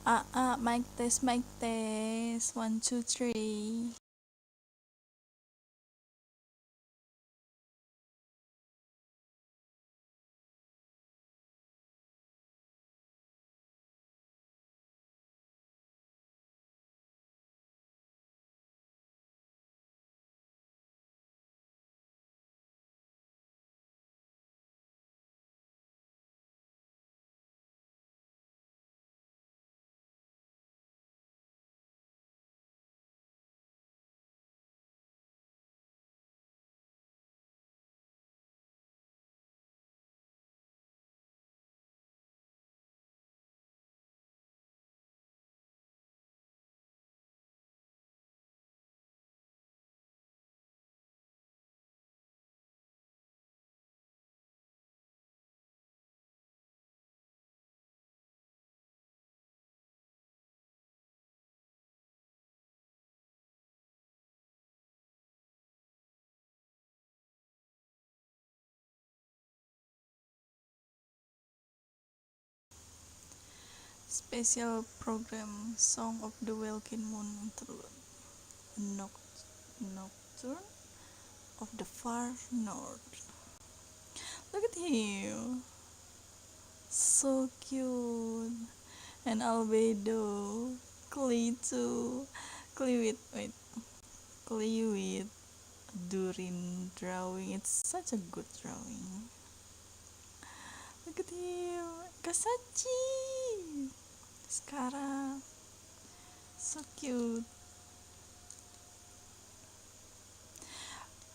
Mic test. 1, 2, 3. Special program Song of the Welkin Moon through Nocturne of the Far North. Look at him. So cute. And Albedo. Clay too. Clay with Durin drawing. It's such a good drawing. Look at him. Kasachi. Sekarang. So cute.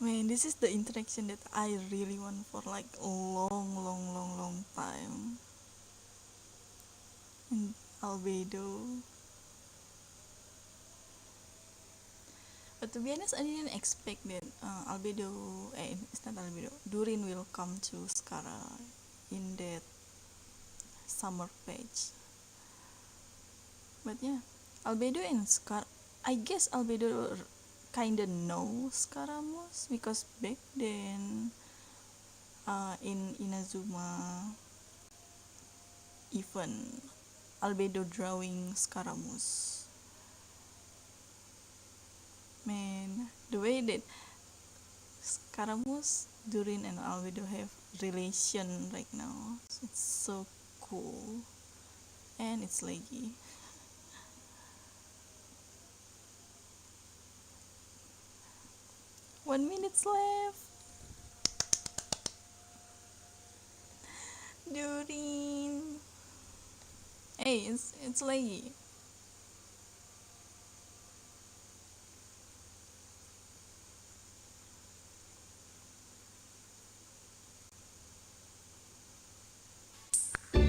Man, this is the interaction that I really want for like a long time. And Albedo. But to be honest, I didn't expect that it's not Albedo, Durin will come to Skara in that summer page. But yeah, Albedo and Skara, I guess Albedo kinda know Scaramouche because back then in Inazuma event, Albedo drawing Scaramouche. Man, the way that Scaramouche, Durin, and Albedo have relation right now, it's so cool, and it's leggy. 1 minute left. Durin. Hey, it's leggy.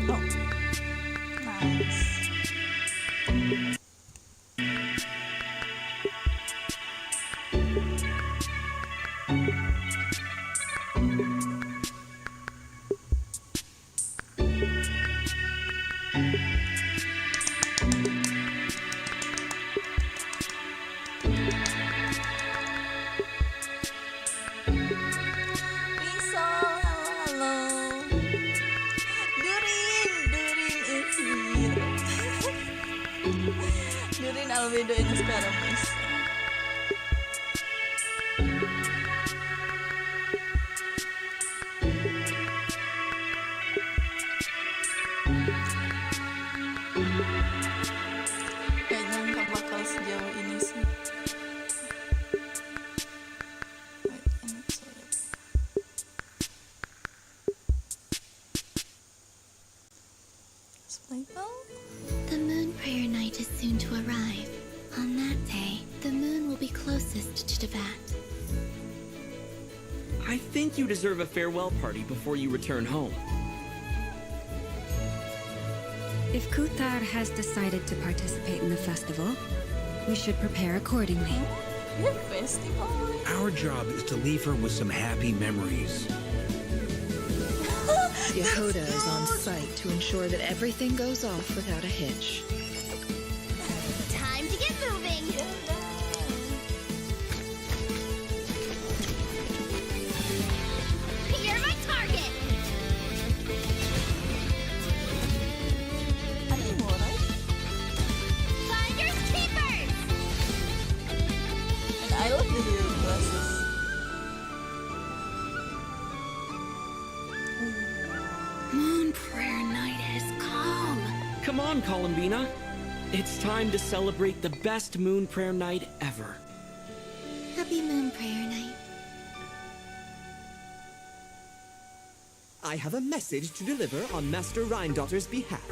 Oh, nice. Rizal, hello. Durin is here. Durin, Albedo, and Scaramouche. Gak nyangka bakal sejauh ini sih. Wait, I need to Splittle? The moon prayer night is soon to arrive. On that day, the moon will be closest to Tibet. I think you deserve a farewell party before you return home. If Kuthar has decided to participate in the festival, we should prepare accordingly. The festival? Our job is to leave her with some happy memories. Yehoda is on site to ensure that everything goes off without a hitch. Time to get moving! You're my target! Animo, right? I love the little glasses. Moon Prayer Night has come. Come on, Columbina. It's time to celebrate the best moon prayer night ever. Happy Moon Prayer Night. I have a message to deliver on Master Rhindotter's behalf.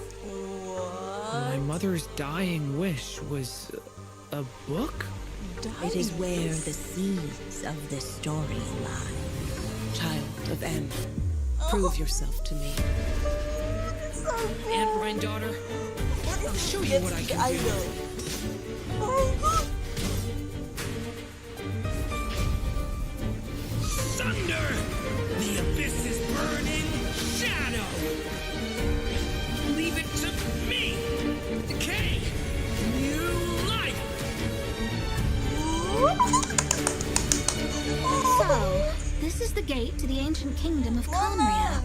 My mother's dying wish was a book? It is where the seeds of this story lie. Child of M, prove yourself to me. Aunt Rhindaughter, I'll show you what I can do. Thunder! The abyss is burning! Shadow! Leave it to me! Decay! New life! So, this is the gate to the ancient kingdom of Calmria.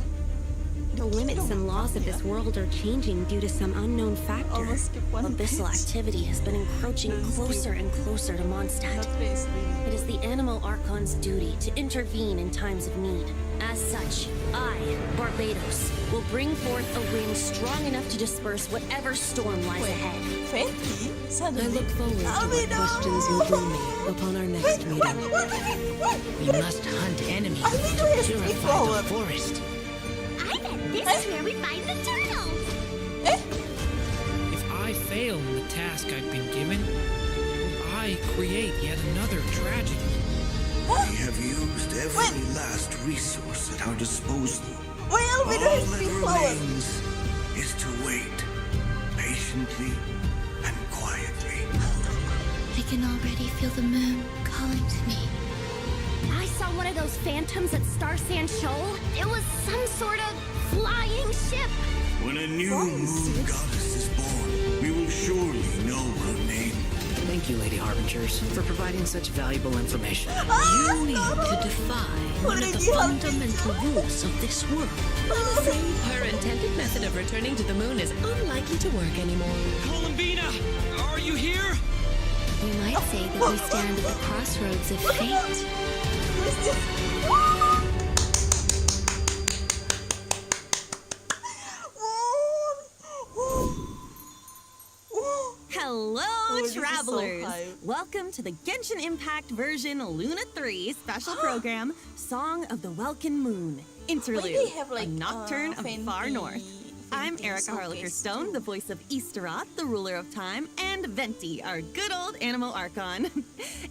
The limits and laws of this world are changing due to some unknown factor. Almost skip one Abyssal page. activity has been encroaching closer and closer to Mondstadt. That face really. It is the Animal Archon's duty to intervene in times of need. As such, I, Barbados, will bring forth a wind strong enough to disperse whatever storm lies ahead. Fenty? I Suddenly. look forward to what Albedo! questions you bring me upon our next meeting. We must hunt enemies Albedo to has purify power. the forest. I bet this is where we find the turtles. If I fail in the task I've been given, I create yet another tragedy. We have used every last resource at our disposal. Why All Albedo has that big power? remains is to wait, patiently and quietly. I can already feel the moon calling to me. I saw one of those phantoms at Star Sand Shoal. It was some sort of flying ship. When a new moon goddess is born, we will surely know her name. Thank you, Lady Harbingers, for providing such valuable information. You need to defy one of the fundamental rules of this world. Her intended method of returning to the moon is unlikely to work anymore. Columbina, are you here? You might say that we stand at the crossroads of fate. Hello, this is so travelers! hype. Welcome to the Genshin Impact version Luna 3 special program, Song of the Welkin Moon, Interlude, Why they have, like, a nocturne of the far Fenty- north. I'm Fenty Erica showcase Harlicker Stone, too. the voice of Easteroth, the ruler of time, and Venti, our good old Animal Archon.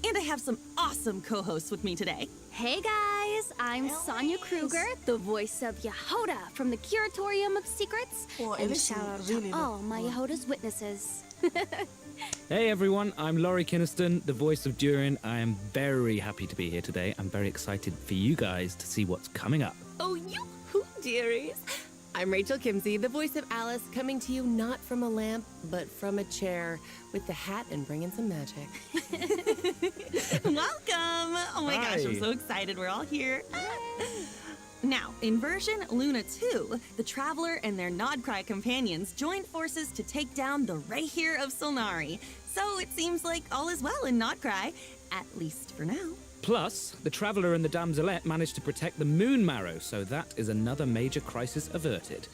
And I have some awesome co-hosts with me today. Hey guys, I'm Sonia Kruger, the voice of Yehoda from the Curatorium of Secrets. Oh, and Alice shout out really to all look my cool. Yehoda's witnesses. Hey everyone, I'm Laurie Kinniston, the voice of Durin. I am very happy to be here today. I'm very excited for you guys to see what's coming up. Oh, you dearies. I'm Rachel Kimsey, the voice of Alice, coming to you not from a lamp, but from a chair, with the hat and bringing some magic. Welcome! Oh my gosh, I'm Hi. so excited we're all here. Now, in version Luna 2, the Traveler and their Nodcry companions joined forces to take down the Rahir of Solnari. So it seems like all is well in Nodcry, at least for now. Plus, the Traveller and the Damselette managed to protect the Moon Marrow, so that is another major crisis averted.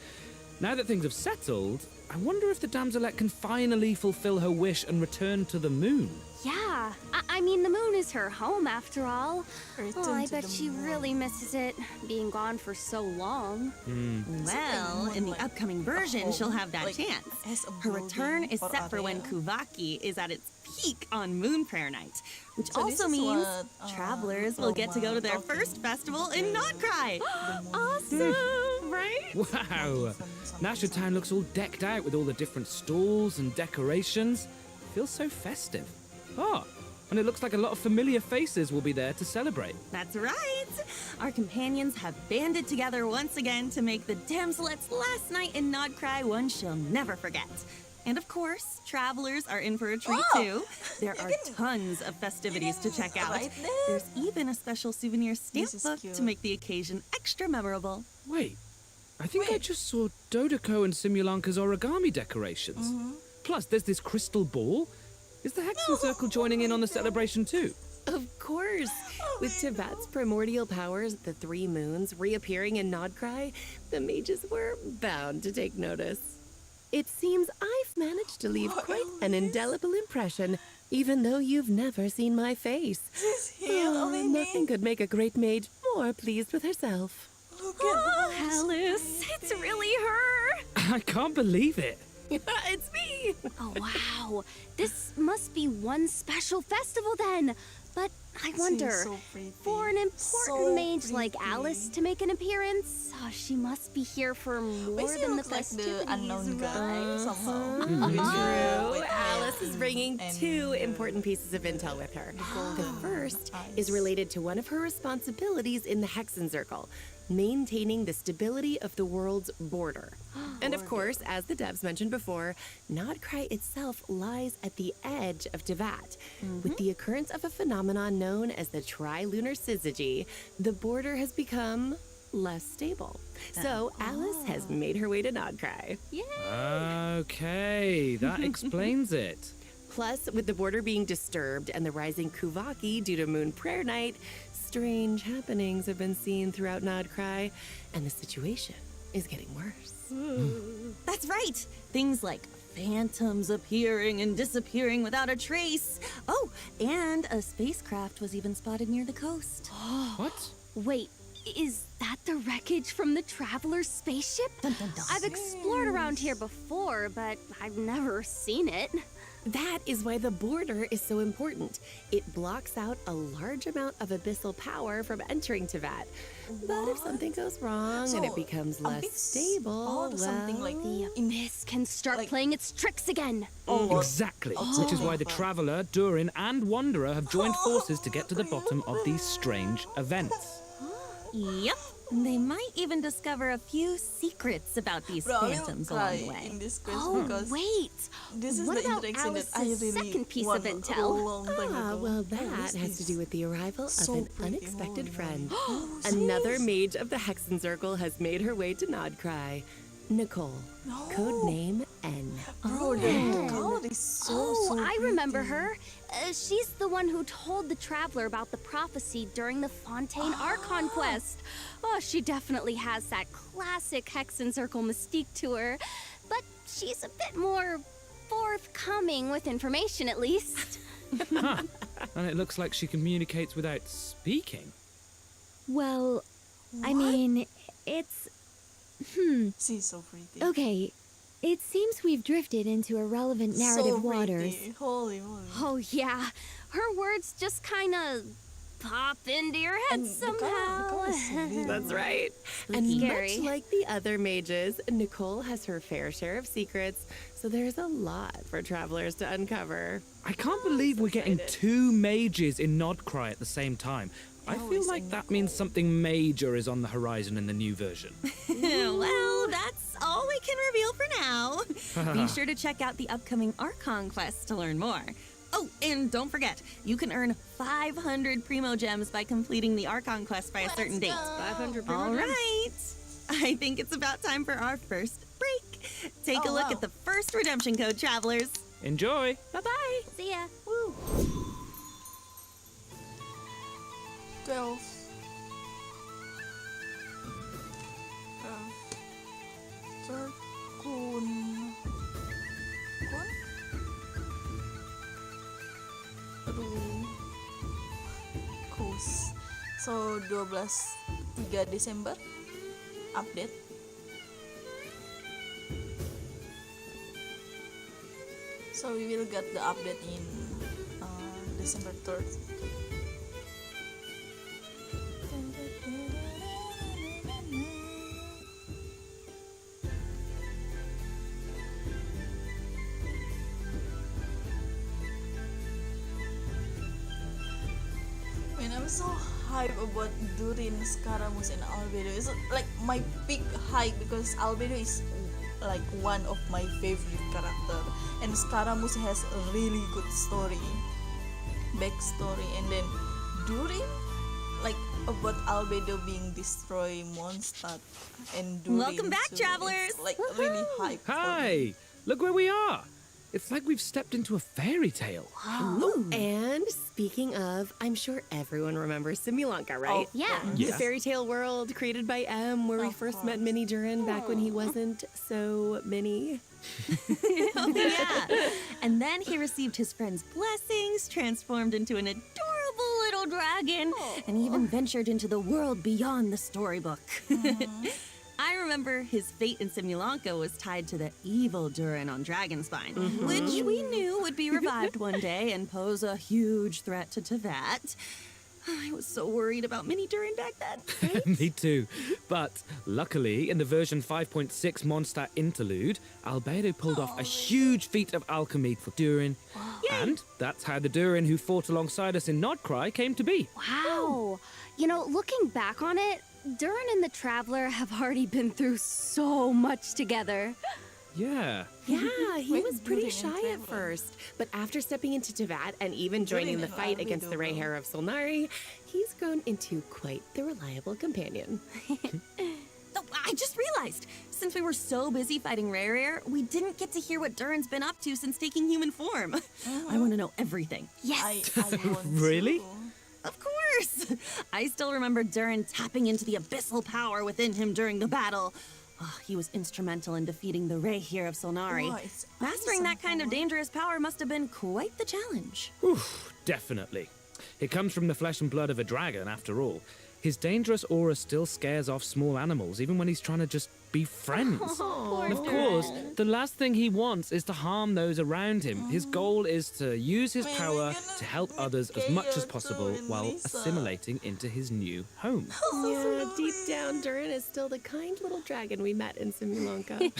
Now that things have settled, I wonder if the Damselette can finally fulfill her wish and return to the moon. Yeah, I mean, the moon is her home after all. Return Oh, I to bet the she moon. really misses it, being gone for so long. Well, in the upcoming version, she'll have that like, chance. as a Her return building is or set for when area. Kuvaki is at its peak on Moon Prayer Night, which So this also is means what, travelers will get to go to their Norma first festival in talking Nodcry. about. Awesome, right? Wow! Nasher Town looks all decked out with all the different stalls and decorations. Feels so festive. Oh, and it looks like a lot of familiar faces will be there to celebrate. That's right. Our companions have banded together once again to make the Damselette's last night in Nodcry one she'll never forget. And of course, travelers are in for a treat Oh, too. There are tons of festivities to check out. right there. There's even a special souvenir stamp This is book cute. to make the occasion extra memorable. Wait, I think I just saw Dodoko and Simulanka's origami decorations. Plus, there's this crystal ball. Is the Hexen Circle joining in on the celebration too? Of course. With Teyvat's primordial powers, the three moons, reappearing in Nodcry, the mages were bound to take notice. It seems I've managed to leave quite an indelible impression, even though you've never seen my face. Nothing could make a great mage more pleased with herself. Look at Alice, it's really her. I can't believe it. It's me! Oh, wow. This must be one special festival then. But I wonder, so pretty. for an important So mage like pretty. Alice to make an appearance, she must be here for more She than the looks like festivities, the unknown guy right? somehow. True. Alice is bringing and two important pieces of intel with her. The first is related to one of her responsibilities in the Hexen Circle, maintaining the stability of the world's border. And of course, as the devs mentioned before, Nodcry itself lies at the edge of Teyvat. With the occurrence of a phenomenon known as the trilunar syzygy, the border has become less stable. So Alice has made her way to Nodcry. Okay, that explains it. Plus, with the border being disturbed and the rising Kuvaki due to Moon Prayer Night, strange happenings have been seen throughout Nodcry, and the situation is getting worse. That's right. Things like phantoms appearing and disappearing without a trace. Oh, and a spacecraft was even spotted near the coast. What? Wait, is that the wreckage from the Traveler's spaceship? Dun, dun, dun. I've explored around here before, but I've never seen it. That is why the border is so important. It blocks out a large amount of abyssal power from entering Teyvat. But if something goes wrong and it becomes less stable, or something like The abyss can start playing its tricks again. Exactly. Which is why the Traveler, Durin, and Wanderer have joined forces to get to the bottom of these strange events. Yep. They might even discover a few secrets about these phantoms along the way. In this quest Oh, because wait. this is What the about interaction that I Alice's really second piece want of intel? a long time ago. Well, Oh, that has to do with the arrival So of an pretty, unexpected holy friend. moly. Another mage of the Hexen Circle has made her way to Nodcry. Nicole, codename N. Bro, the girl is so I remember pretty. her. She's the one who told the Traveler about the prophecy during the Fontaine Archon quest. Oh, she definitely has that classic Hexen Circle mystique to her. But she's a bit more forthcoming with information, at least. And it looks like she communicates without speaking. Well, I mean, it's... She's so pretty. Okay, it seems we've drifted into irrelevant narrative so waters. Pretty. Holy moly. Oh, yeah. Her words just kind of pop into your head And the somehow. girl is so little. That's right. And Scary. much like the other mages, Nicole has her fair share of secrets, so there's a lot for travelers to uncover. I can't believe we're getting two mages in Nodcry at the same time. I feel Always like in that means something major is on the horizon in the new version. Well, that's all we can reveal for now. Be sure to check out the upcoming Archon quest to learn more. Oh, and don't forget, you can earn 500 Primo Gems by completing the Archon quest by a certain date. 500 Primo All Gems. right. I think it's about time for our first break. Take a Oh, look wow. at the first redemption code, travelers. Enjoy! Bye-bye. See ya. 12. Kun. Aduh. Kus. So 3 Desember update. So we will get the update in December 3rd. Man, I'm so hyped about Durin, Scaramouche, and Albedo. It's like my big hype because Albedo is like one of my favorite character, and Scaramouche has a really good story, backstory, and then Durin, like about Albedo being destroy monster, and Durin Welcome back, too. travelers. It's like really hype. for me. Hi! Look where we are! It's like we've stepped into a fairy tale. And Speaking of, I'm sure everyone remembers Simulanka, right? Yeah. The fairy tale world created by M, where we first met Mini Durin back when he wasn't so mini. Oh, yeah. And then he received his friend's blessings, transformed into an adorable little dragon, and even ventured into the world beyond the storybook. I remember his fate in Simulanka was tied to the evil Durin on Dragonspine, which we knew would be revived one day and pose a huge threat to Teyvat. I was so worried about Mini Durin back then. Me too. But luckily, in the version 5.6 Mondstadt interlude, Albedo pulled off a huge feat of alchemy for Durin. And that's how the Durin who fought alongside us in Nodcry came to be. Wow. You know, looking back on it, Durin and the Traveler have already been through so much together. Yeah. Yeah, he was pretty shy at first, but after stepping into Teyvat and even joining the fight against the Rayhair of Solnari, he's grown into quite the reliable companion. Oh, I just realized, since we were so busy fighting Rayhair, we didn't get to hear what Durin's been up to since taking human form. I want to know everything. Yes. Really? Of course! I still remember Durin tapping into the abyssal power within him during the battle. Oh, he was instrumental in defeating the Rayhair of Solnari. Mastering that kind of dangerous power must have been quite the challenge. Oof, definitely. It comes from the flesh and blood of a dragon, after all. His dangerous aura still scares off small animals, even when he's trying to just be friends. And of course, the last thing he wants is to harm those around him. His goal is to use his power to help others as much as possible while assimilating into his new home. Yeah, deep down, Durin is still the kind little dragon we met in Simulanka.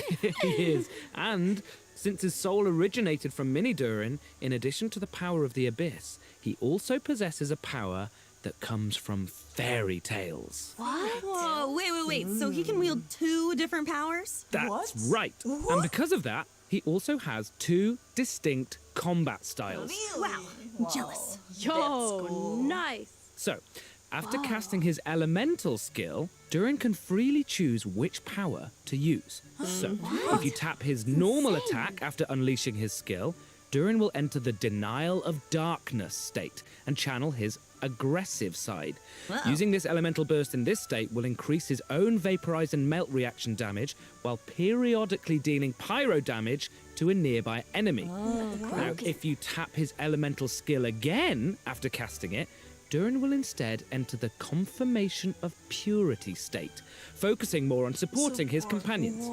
He is. And since his soul originated from Mini Durin, in addition to the power of the Abyss, he also possesses a power that comes from fairy tales. What? Whoa, wait. So he can wield 2 different powers? That's right. And because of that, he also has 2 distinct combat styles. Wow, I'm jealous. Yo, nice. So, after casting his elemental skill, Durin can freely choose which power to use. So, if you tap his normal attack after unleashing his skill, Durin will enter the Denial of Darkness state and channel his aggressive side. Using this elemental burst in this state will increase his own vaporize and melt reaction damage while periodically dealing pyro damage to a nearby enemy. Now, if you tap his elemental skill again after casting it, Durin will instead enter the Confirmation of Purity state, focusing more on supporting his companions.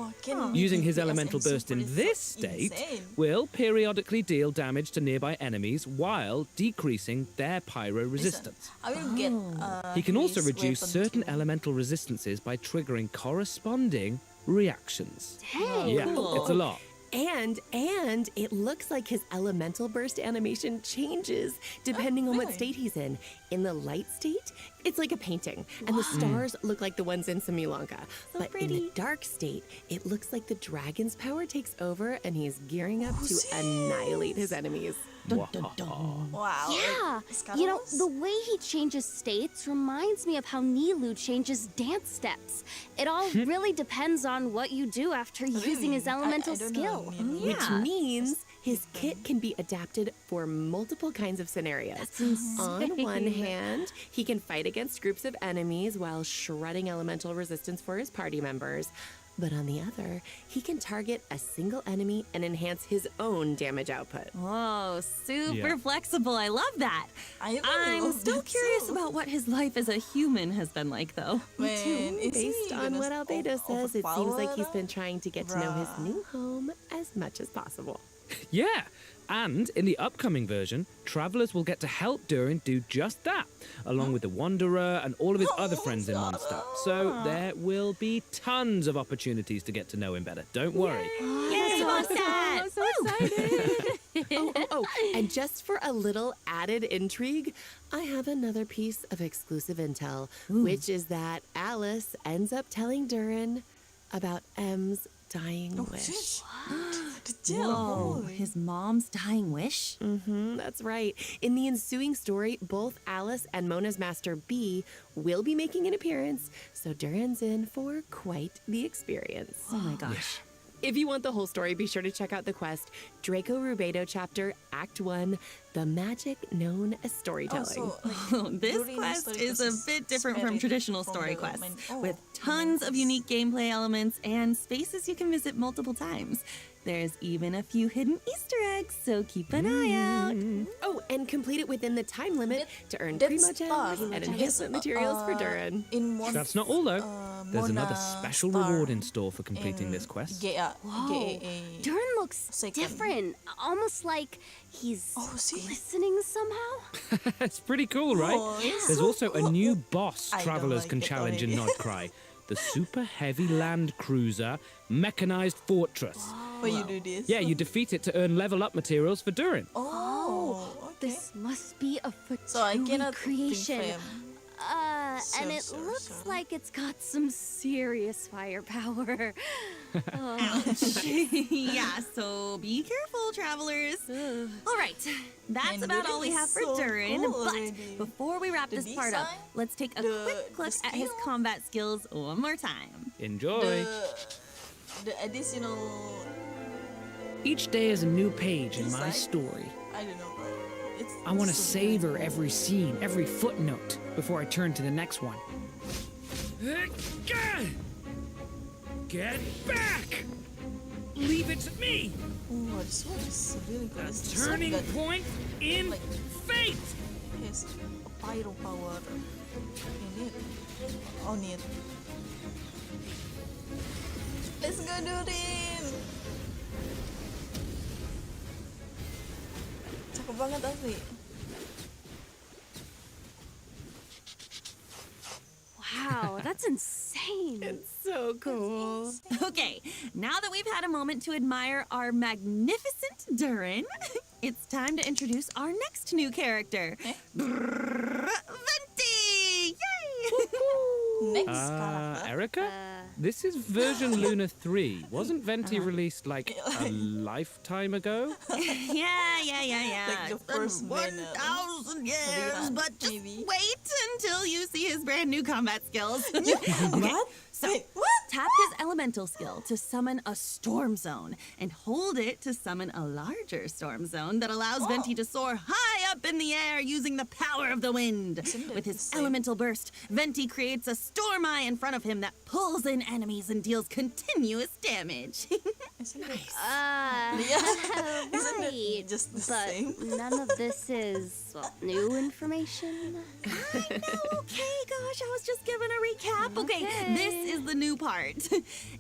Using his elemental burst in this state will periodically deal damage to nearby enemies while decreasing their pyro resistance. I will get. He can also reduce certain elemental resistances by triggering corresponding reactions. Hey, Yeah, it's a lot. And it looks like his elemental burst animation changes depending on what state he's in. In the light state, it's like a painting, and the stars look like the ones in Simulanka. But in the dark state, it looks like the dragon's power takes over and he's gearing up to annihilate his enemies. Wow. Yeah, you know, the way he changes states reminds me of how Nilou changes dance steps. It all really depends on what you do after using his elemental skill. Which means his kit can be adapted for multiple kinds of scenarios. That's insane. On one hand, he can fight against groups of enemies while shredding elemental resistance for his party members. But on the other, he can target a single enemy and enhance his own damage output. Whoa, super flexible. I love that. I'm still curious about what his life as a human has been like, though. Based on what Albedo says, it seems like he's been trying to get to know his new home as much as possible. Yeah, and in the upcoming version, travelers will get to help Durin do just that, along with the Wanderer and all of his other friends in Mondstadt. So there will be tons of opportunities to get to know him better. Don't worry. Yay, Mondstadt! So excited! And just for a little added intrigue, I have another piece of exclusive intel, which is that Alice ends up telling Durin about M's dying wish. Whoa, his mom's dying wish? That's right. In the ensuing story, both Alice and Mona's master B will be making an appearance, so Durin's in for quite the experience. Oh my gosh. If you want the whole story, be sure to check out the quest Draco Rubedo Chapter, Act 1, The Magic Known as Storytelling. This during quest story is a quest bit different from spirit traditional from story the quests, main- with oh, tons of unique gameplay elements and spaces you can visit multiple times. There's even a few hidden Easter eggs, so keep an eye out. Oh, and complete it within the time limit to earn That's Prima Gems and enhancement materials for Durin. In Mon- That's not all, though. There's another Mona special Star reward in store for completing this quest. Whoa, Durin looks different, almost like he's listening somehow. It's pretty cool, right? Oh, yeah. There's also a new boss I don't travelers like can it challenge in already. Nodcry. The super heavy land cruiser mechanized fortress. Why you do this? Yeah, you defeat it to earn level up materials for Durin. Oh, okay. This must be a So I Fatui cannot creation. think And it looks like it's got some serious firepower. Yeah, so be careful, travelers. All right, that's And about Durin all we is have for so Durin. cool But already. before we wrap The this part up, design, let's take a quick look at his combat skills one more time. Enjoy. The additional, Each day is a new page in my Design? story. I don't know, bro. It's I want to so savor every scene, every footnote, before I turn to the next one. Get back! Leave it to me! Oh, this one is really good. This one Turning got, point in like, fate! has a pyro power in it. On it. Let's go, Durin! Cakep banget asli. Wow, that's insane. It's so cool. Okay, now that we've had a moment to admire our magnificent Durin, it's time to introduce our next new character, Venti! Yay! Next character. Erica? This is version Luna 3. Wasn't Venti released like a lifetime ago? Yeah. Like the first 1,000 years, but just maybe. wait until you see his brand new combat skills. What? So, Wait, what? tap his elemental skill to summon a storm zone, and hold it to summon a larger storm zone that allows Venti to soar high up in the air using the power of the wind. With his elemental burst, Venti creates a storm eye in front of him that pulls in enemies and deals continuous damage. Isn't it? Right. Just the But same? none of this is new information. Okay, gosh, I was just giving a recap. Okay, this is the new part.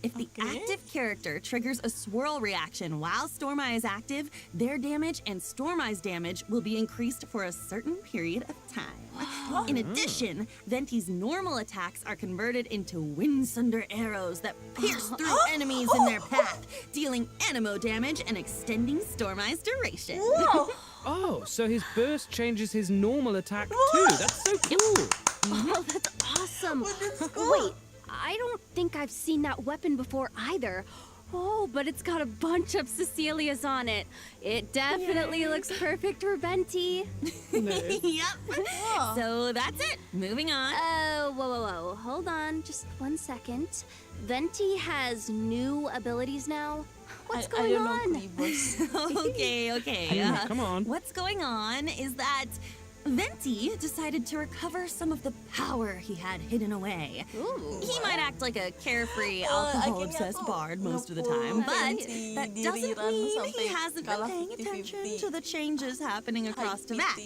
If the active character triggers a swirl reaction while Storm Eye is active, their damage and Storm Eye's damage will be increased for a certain period of time. In addition, Venti's normal attacks are converted into Windsunder arrows that pierce through enemies in their path, dealing anemo damage and extending Storm Eye's duration. Oh, so his burst changes his normal attack too. That's so cool. Oh, that's awesome. Wait, I don't think I've seen that weapon before either. Oh, but it's got a bunch of Cecilias on it. It definitely looks perfect for Venti. Yep. So that's it. Moving on. Whoa. Hold on just 1 second. Venti has new abilities now. What's I going don't on? know, Cleavers. Okay. Come on. What's going on is that Venti decided to recover some of the power he had hidden away. He might act like a carefree, alcohol-obsessed bard most of the time, but that doesn't mean he hasn't been paying attention to the changes happening across to that.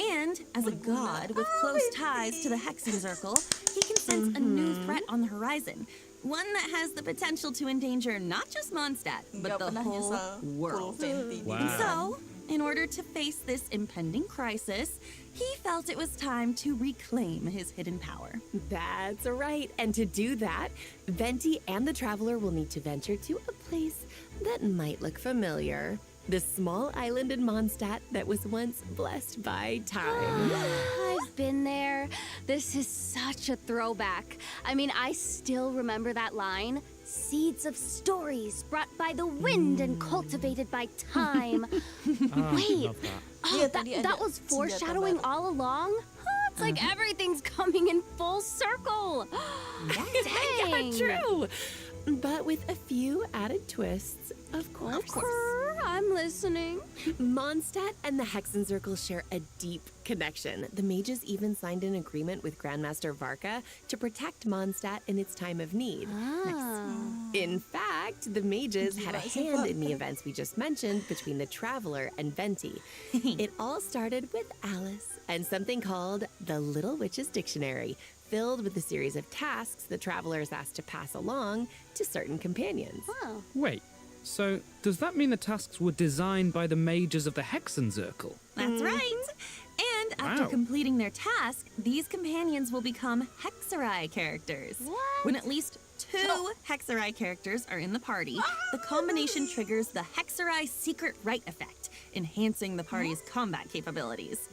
And as a god with close ties to the Hexen Circle, he can sense a new threat on the horizon. One that has the potential to endanger not just Mondstadt, but the whole world. And so, in order to face this impending crisis, he felt it was time to reclaim his hidden power. That's right. And to do that, Venti and the Traveler will need to venture to a place that might look familiar. The small island in Mondstadt that was once blessed by time. I've been there. This is such a throwback. I mean, I still remember that line. Seeds of stories brought by the wind and cultivated by time. Wait, that was foreshadowing all along? It's like everything's coming in full circle. Dang. Yeah, true. But with a few added twists, of course. I'm listening. Mondstadt and the Hexenzirkel share a deep connection. The mages even signed an agreement with Grandmaster Varka to protect Mondstadt in its time of need. In fact, the mages had a hand in the events we just mentioned between the Traveler and Venti. It all started with Alice and something called the Little Witch's Dictionary, filled with a series of tasks the Traveler is asked to pass along to certain companions. Wait, so does that mean the tasks were designed by the mages of the Hexenzirkel? That's right. And after Wow. completing their task, these companions will become Hexerai characters. When at least 2 Hexerai characters are in the party, the combination triggers the Hexerai Secret Right effect, enhancing the party's combat capabilities.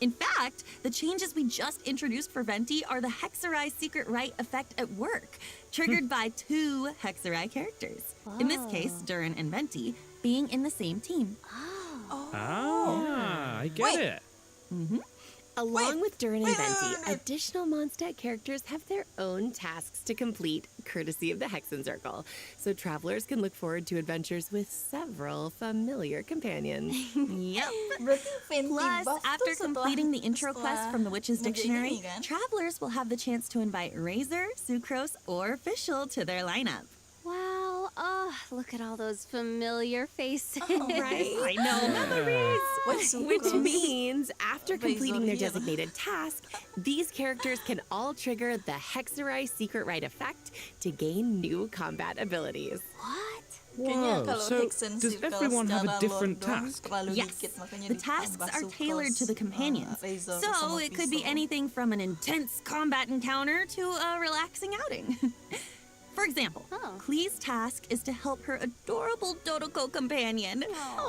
In fact, the changes we just introduced for Venti are the Hexerai Secret Right effect at work, triggered by 2 Hexerai characters. In this case, Durin and Venti being in the same team. I get it. Along with Durin and Venti, additional Mondstadt characters have their own tasks to complete, courtesy of the Hexenzirkel, so travelers can look forward to adventures with several familiar companions. Yep. Berarti Venti Plus, buff after tuh setelah- completing the intro quest setelah from the Witch's ngerjain Dictionary, ini kan? travelers will have the chance to invite Razor, Sucrose, or Fischl to their lineup. Wow, look at all those familiar faces. Right? I know, memories. Which means, after completing their designated task, these characters can all trigger the Hexerai Secret Right effect to gain new combat abilities. Kayaknya Whoa, kalau so Hexen does Circle everyone have a secara different load doang task? terlalu Yes. dikit, makanya The tasks ditambah are Sucrose, tailored to the companions. Razor So sama it could be Fischl. anything from an intense combat encounter to a relaxing outing. For example, Klee's task is to help her adorable Dodoko companion.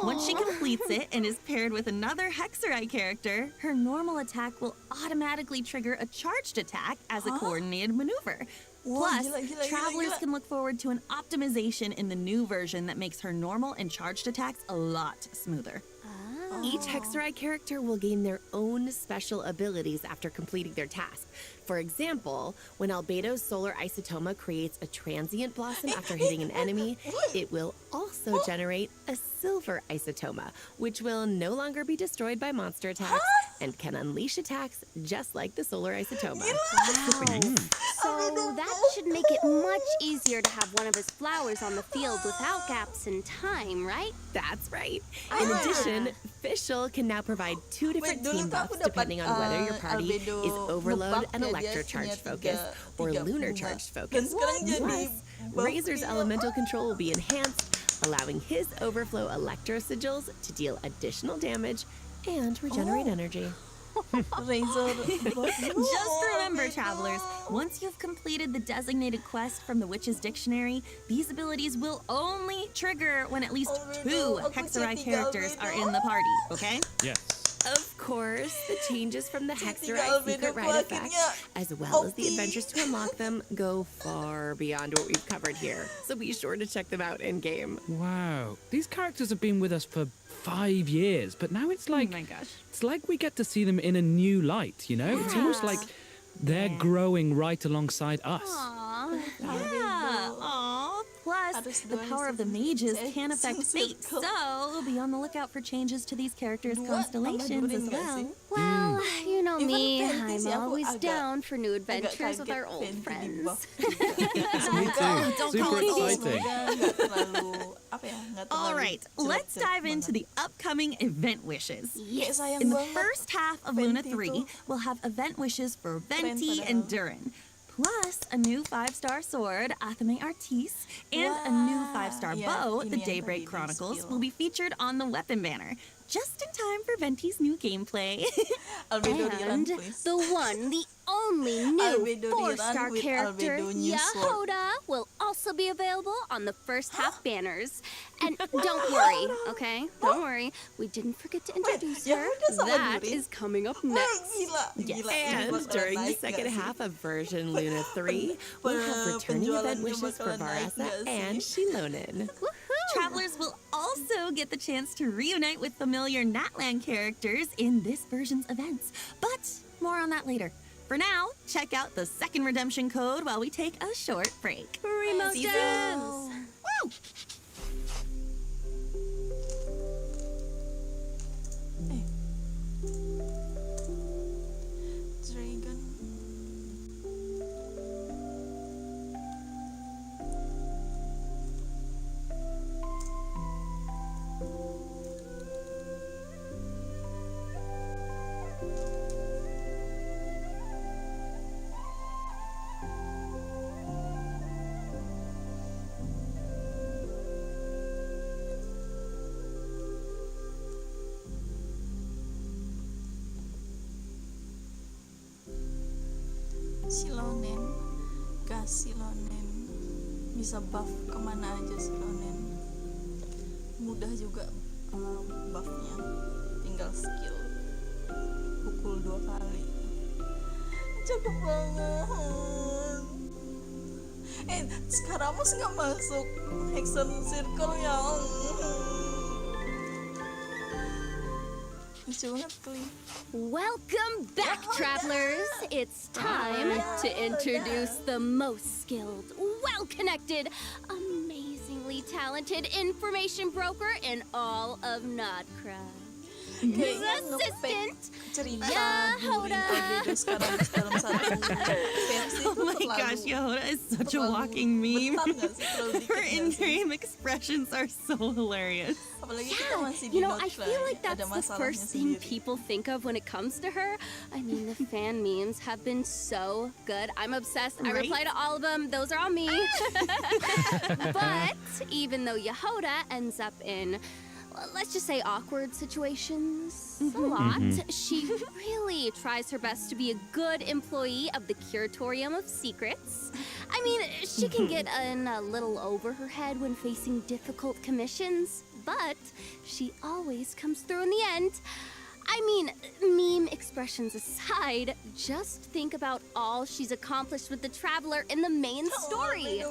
Once she completes it and is paired with another Hexerai character, her normal attack will automatically trigger a charged attack as a coordinated maneuver. Wah, Plus, gila, travelers gila. can look forward to an optimization in the new version that makes her normal and charged attacks a lot smoother. Each Hexerai character will gain their own special abilities after completing their task. For example, when Albedo's solar isotoma creates a transient blossom after hitting an enemy, it will also generate a silver isotoma, which will no longer be destroyed by monster attacks and can unleash attacks just like the solar isotoma. So that should make it much easier to have one of his flowers on the field without gaps in time, right? That's right. In addition, Fischl can now provide 2 different dulu team tuh aku buffs dapat, depending on whether your party Albedo is overload ngebug and ya, dia electro punya charged tiga- focus or tiga lunar bunga. charged Dan focus. sekarang jadi Plus, buff Razor's dia. elemental control will be enhanced, allowing his overflow electro sigils to deal additional damage and regenerate energy. Razor Just remember, travelers, once you've completed the designated quest from the Witch's Dictionary, these abilities will only trigger when at least 2 Hexerai characters are in the party, okay? Yes. Of course, the changes from the Hexerai Albedo Secret ku Right effect, akhirnya as well as the OP. adventures to unlock them, go far beyond what we've covered here. So be sure to check them out in game. Wow, these characters have been with us for 5 years, but now it's like, Oh my gosh. it's like we get to see them in a new light, you know? It's almost like they're growing right alongside us. Yeah. Aw. Plus, Harus the dua power of the season. mages can affect fate, Circle. so be on the lookout for changes to these characters' Dua constellations tambah as Durin nggak well. sih? Well, you know Even me, Venti I'm sih, aku always agak- down for new agak adventures with kaget our old Venti di friends. buff. Me too. Don't Super call it old. exciting. Semoga nggak terlalu apa ya, nggak terlalu All right, let's jelek-jelek dive into banget. the upcoming event wishes. Kayak sayang In the banget. first half of Venti Luna tuh 3, we'll have event wishes for Venti padahal. and Durin. Plus, a new 5-star sword, Athame Artis, and a new Wah, 5-star iya, bow, ini the yang Daybreak tadi di Chronicles, skill. will be featured on the weapon banner, just in time for Venti's new gameplay. Albedo Riran, And please. the one, the only new Albedo Riran 4-star with character, Albedo new sword. Yahoda, will also be available on the first half banners. And don't worry, okay? Don't worry. We didn't forget to introduce her. Yahoda sama That Durin? is coming up Wah, next. gila, gila. Ini And bakalan during the naik second nggak sih? half of version Luna 3, we'll have returning event penjualannya wishes for bakalan naik Varasa nggak sih? and Shilonen. Travelers will also get the chance to reunite with familiar Natland characters in this version's events. But more on that later. For now, check out the second redemption code while we take a short break. Remote See you dance! soon. Woo! Dragon. Silonen, gas Silonen, bisa buff kemana aja Silonen, mudah juga buffnya, tinggal skill, pukul 2 kali, cakep banget. Sekarang Amos nggak masuk Hexen Circle ya. Lucu banget Kli. Welcome back, travelers! It's time to introduce the most skilled, well-connected, amazingly talented information broker in all of Nodcry. His assistant, Yehoda. Oh my gosh, Yehoda is such a walking meme. Her in-game expressions are so hilarious. Yeah, you know, I feel like that's the first thing people think of when it comes to her. I mean, the fan memes have been so good. I'm obsessed. I reply to all of them. Those are all me. But even though Yehoda ends up in, let's just say, awkward situations a lot, she really tries her best to be a good employee of the Curatorium of Secrets. I mean, she can get in a little over her head when facing difficult commissions, but she always comes through in the end. I mean, meme expressions aside, just think about all she's accomplished with the Traveler in the main story.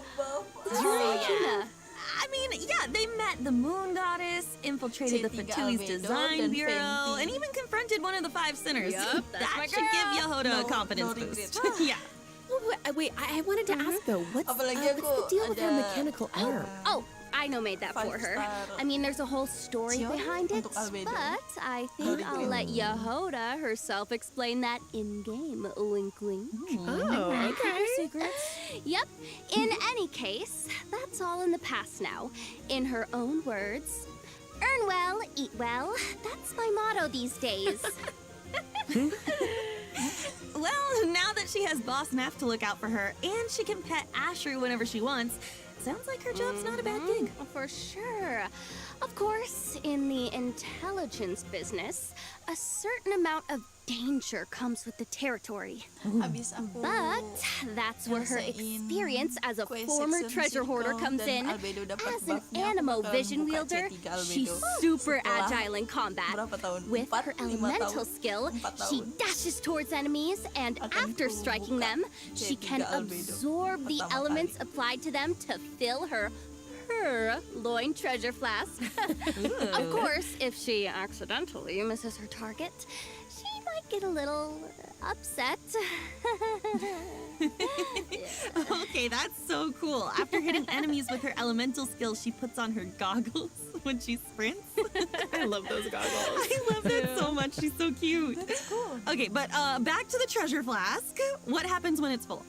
I mean, yeah, they met the Moon Goddess, infiltrated the Fatui's design bureau, and even confronted one of the 5 sinners. Yup, that's my that should give Yehoda a No confidence boost. Yeah. Wait, I wanted to ask though, what's the deal with her mechanical arm? Oh, I know made that for her. I mean, there's a whole story behind it, but I think I'll let Yehoda herself explain that in-game. Wink, wink. Oh, okay. Secrets. Yep. In any case, that's all in the past now. In her own words, earn well, eat well. That's my motto these days. Well, now that she has Boss Neff to look out for her, and she can pet Asher whenever she wants, sounds like her job's not a bad thing. For sure. Of course, in the intelligence business, a certain amount of danger comes with the territory. But that's where her experience as a former treasure hoarder comes in. As an Animo vision wielder, she's super agile in combat. With her elemental skill, she dashes towards enemies, and after striking them, she can absorb the elements applied to them to fill her loin treasure flask. Of course, if she accidentally misses her target, she might get a little upset. Okay, that's so cool. After hitting enemies with her elemental skill, she puts on her goggles when she sprints. I love those goggles. I love that so much. She's so cute. That's cool. Okay, but back to the treasure flask. What happens when it's full?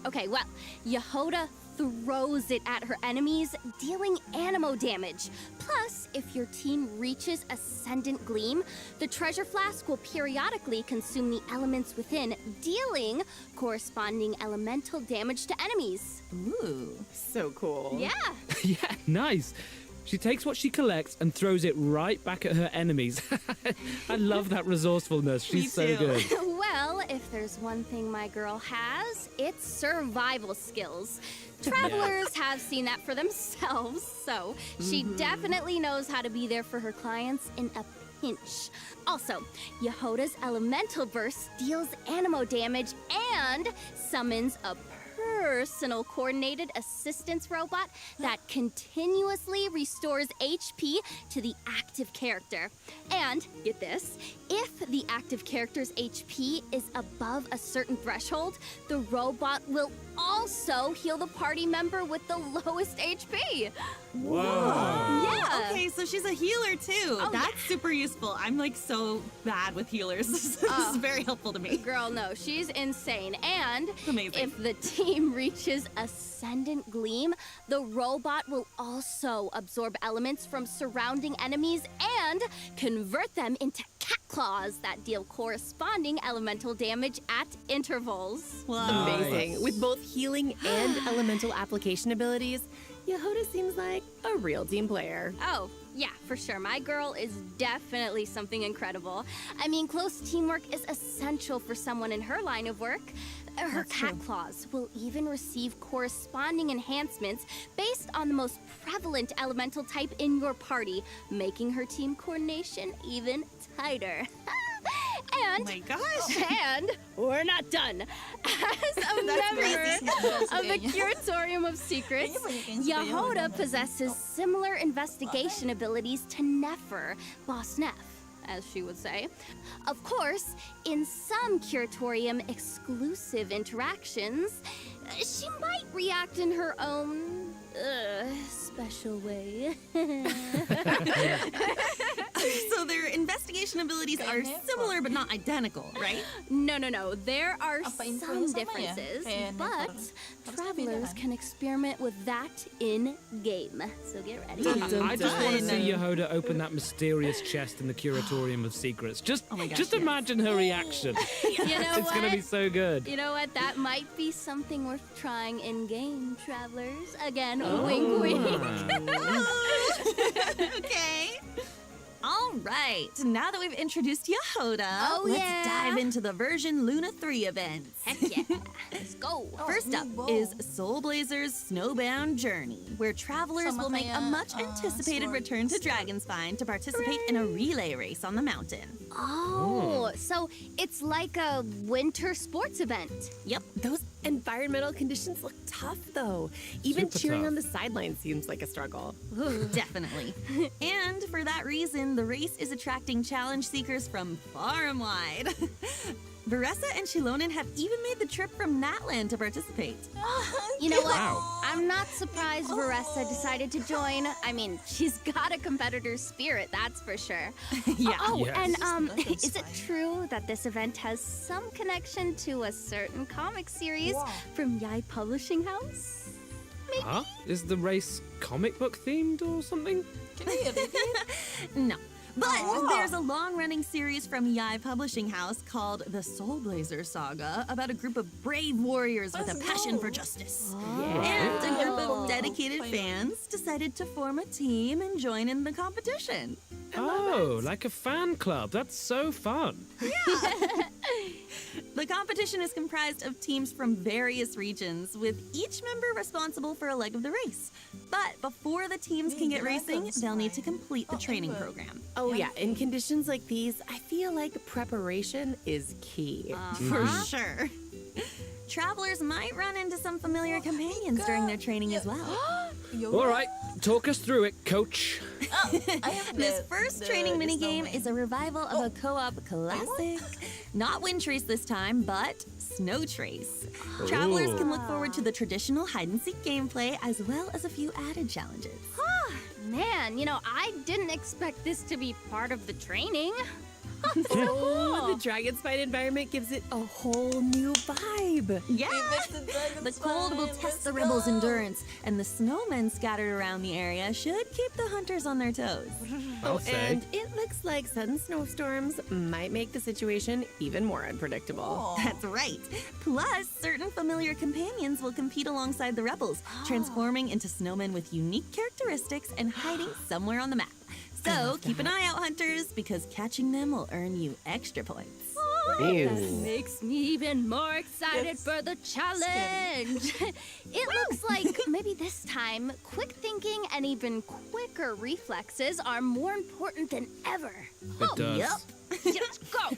Okay, well, Yehoda throws it at her enemies, dealing animo damage. Plus, if your team reaches Ascendant Gleam, the treasure flask will periodically consume the elements within, dealing corresponding elemental damage to enemies. Ooh, so cool. Yeah. Yeah, nice. She takes what she collects and throws it right back at her enemies. I love that resourcefulness. She's so good. Well, if there's one thing my girl has, it's survival skills. Travelers have seen that for themselves, so she definitely knows how to be there for her clients in a pinch. Also, Yehoda's elemental burst deals animo damage and summons a personal coordinated assistance robot that continuously restores HP to the active character. And, get this, if the active character's HP is above a certain threshold, the robot will also heal the party member with the lowest HP. Whoa. Yeah. Okay, so she's a healer too. That's super useful. I'm like so bad with healers. This is very helpful to me. Girl, no, she's insane. And amazing. If the team reaches Ascendant Gleam, the robot will also absorb elements from surrounding enemies and convert them into cat claws that deal corresponding elemental damage at intervals. Amazing. With both healing and elemental application abilities, Yehoda seems like a real team player. Oh, yeah, for sure. My girl is definitely something incredible. I mean, close teamwork is essential for someone in her line of work. Her cat claws will even receive corresponding enhancements based on the most prevalent elemental type in your party, making her team coordination even tighter. And, oh my gosh. And we're not done. As a member of the Curatorium of Secrets, Yehoda possesses similar investigation abilities to Nefer, Boss Neff, as she would say. Of course, in some Curatorium exclusive interactions, she might react in her own special way. So their investigation abilities are similar but not identical, right? No. There are some differences, but travelers can experiment with that in-game. So get ready. I just want to see Yehoda open that mysterious chest in the Curatorium of Secrets. Just imagine her reaction. You know It's going to be so good. You know what? That might be something worth trying in-game, travelers. Again, wink, wink. Okay. All right. Now that we've introduced Yehoda, let's dive into the version Luna 3 events. Heck yeah. Let's go. First up is Soul Blazer's Snowbound Journey, where travelers will make a much anticipated return to Dragonspine to participate in a relay race on the mountain. Oh, so it's like a winter sports event. Yep, those environmental conditions look tough though. Even Super cheering tough. on the sidelines seems like a struggle. Definitely. And for that reason, the race is attracting challenge seekers from far and wide. Varessa and Shilonen have even made the trip from Natland to participate. You know what? Wow. I'm not surprised Varessa decided to join. I mean, she's got a competitor's spirit, that's for sure. Yeah. Oh, Yes. and is it true that this event has some connection to a certain comic series from Yai Publishing House? Maybe? Huh? Is the race comic book themed or something? No. But there's a long-running series from Yai Publishing House called The Soul Blazer Saga about a group of brave warriors with a passion for justice. And a group of dedicated fans decided to form a team and join in the competition. Oh, like a fan club. That's so fun. The competition is comprised of teams from various regions, with each member responsible for a leg of the race. But before the teams can get racing, they'll need to complete the training program. Oh yeah, in conditions like these, I feel like preparation is key. For sure. Travelers might run into some familiar companions during their training as well. All right, talk us through it, coach. This first training minigame is a revival of a co-op classic. Not Wind Trace this time, but Snow Trace. Travelers can look forward to the traditional hide-and-seek gameplay as well as a few added challenges. Man, you know, I didn't expect this to be part of the training. Oh, the Dragonspine environment gives it a whole new vibe. Yeah! The cold will test the rebels' endurance, and the snowmen scattered around the area should keep the hunters on their toes. I'll say. And it looks like sudden snowstorms might make the situation even more unpredictable. That's right. Plus, certain familiar companions will compete alongside the rebels, transforming into snowmen with unique characteristics and hiding somewhere on the map. So, keep an eye out, hunters, because catching them will earn you extra points. That makes me even more excited for the challenge. It looks like maybe this time, quick thinking and even quicker reflexes are more important than ever. It does. Yep. Let's go.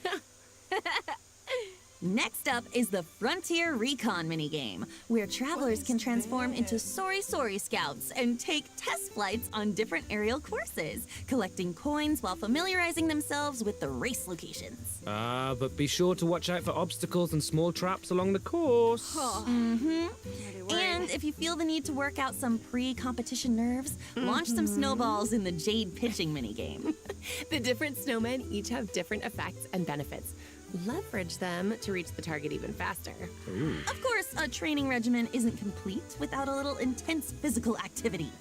Next up is the Frontier Recon minigame, where travelers can transform into Sori Scouts and take test flights on different aerial courses, collecting coins while familiarizing themselves with the race locations. But be sure to watch out for obstacles and small traps along the course. And if you feel the need to work out some pre-competition nerves, launch some snowballs in the Jade pitching minigame. The different snowmen each have different effects and benefits. Leverage them to reach the target even faster. Of course, a training regimen isn't complete without a little intense physical activity.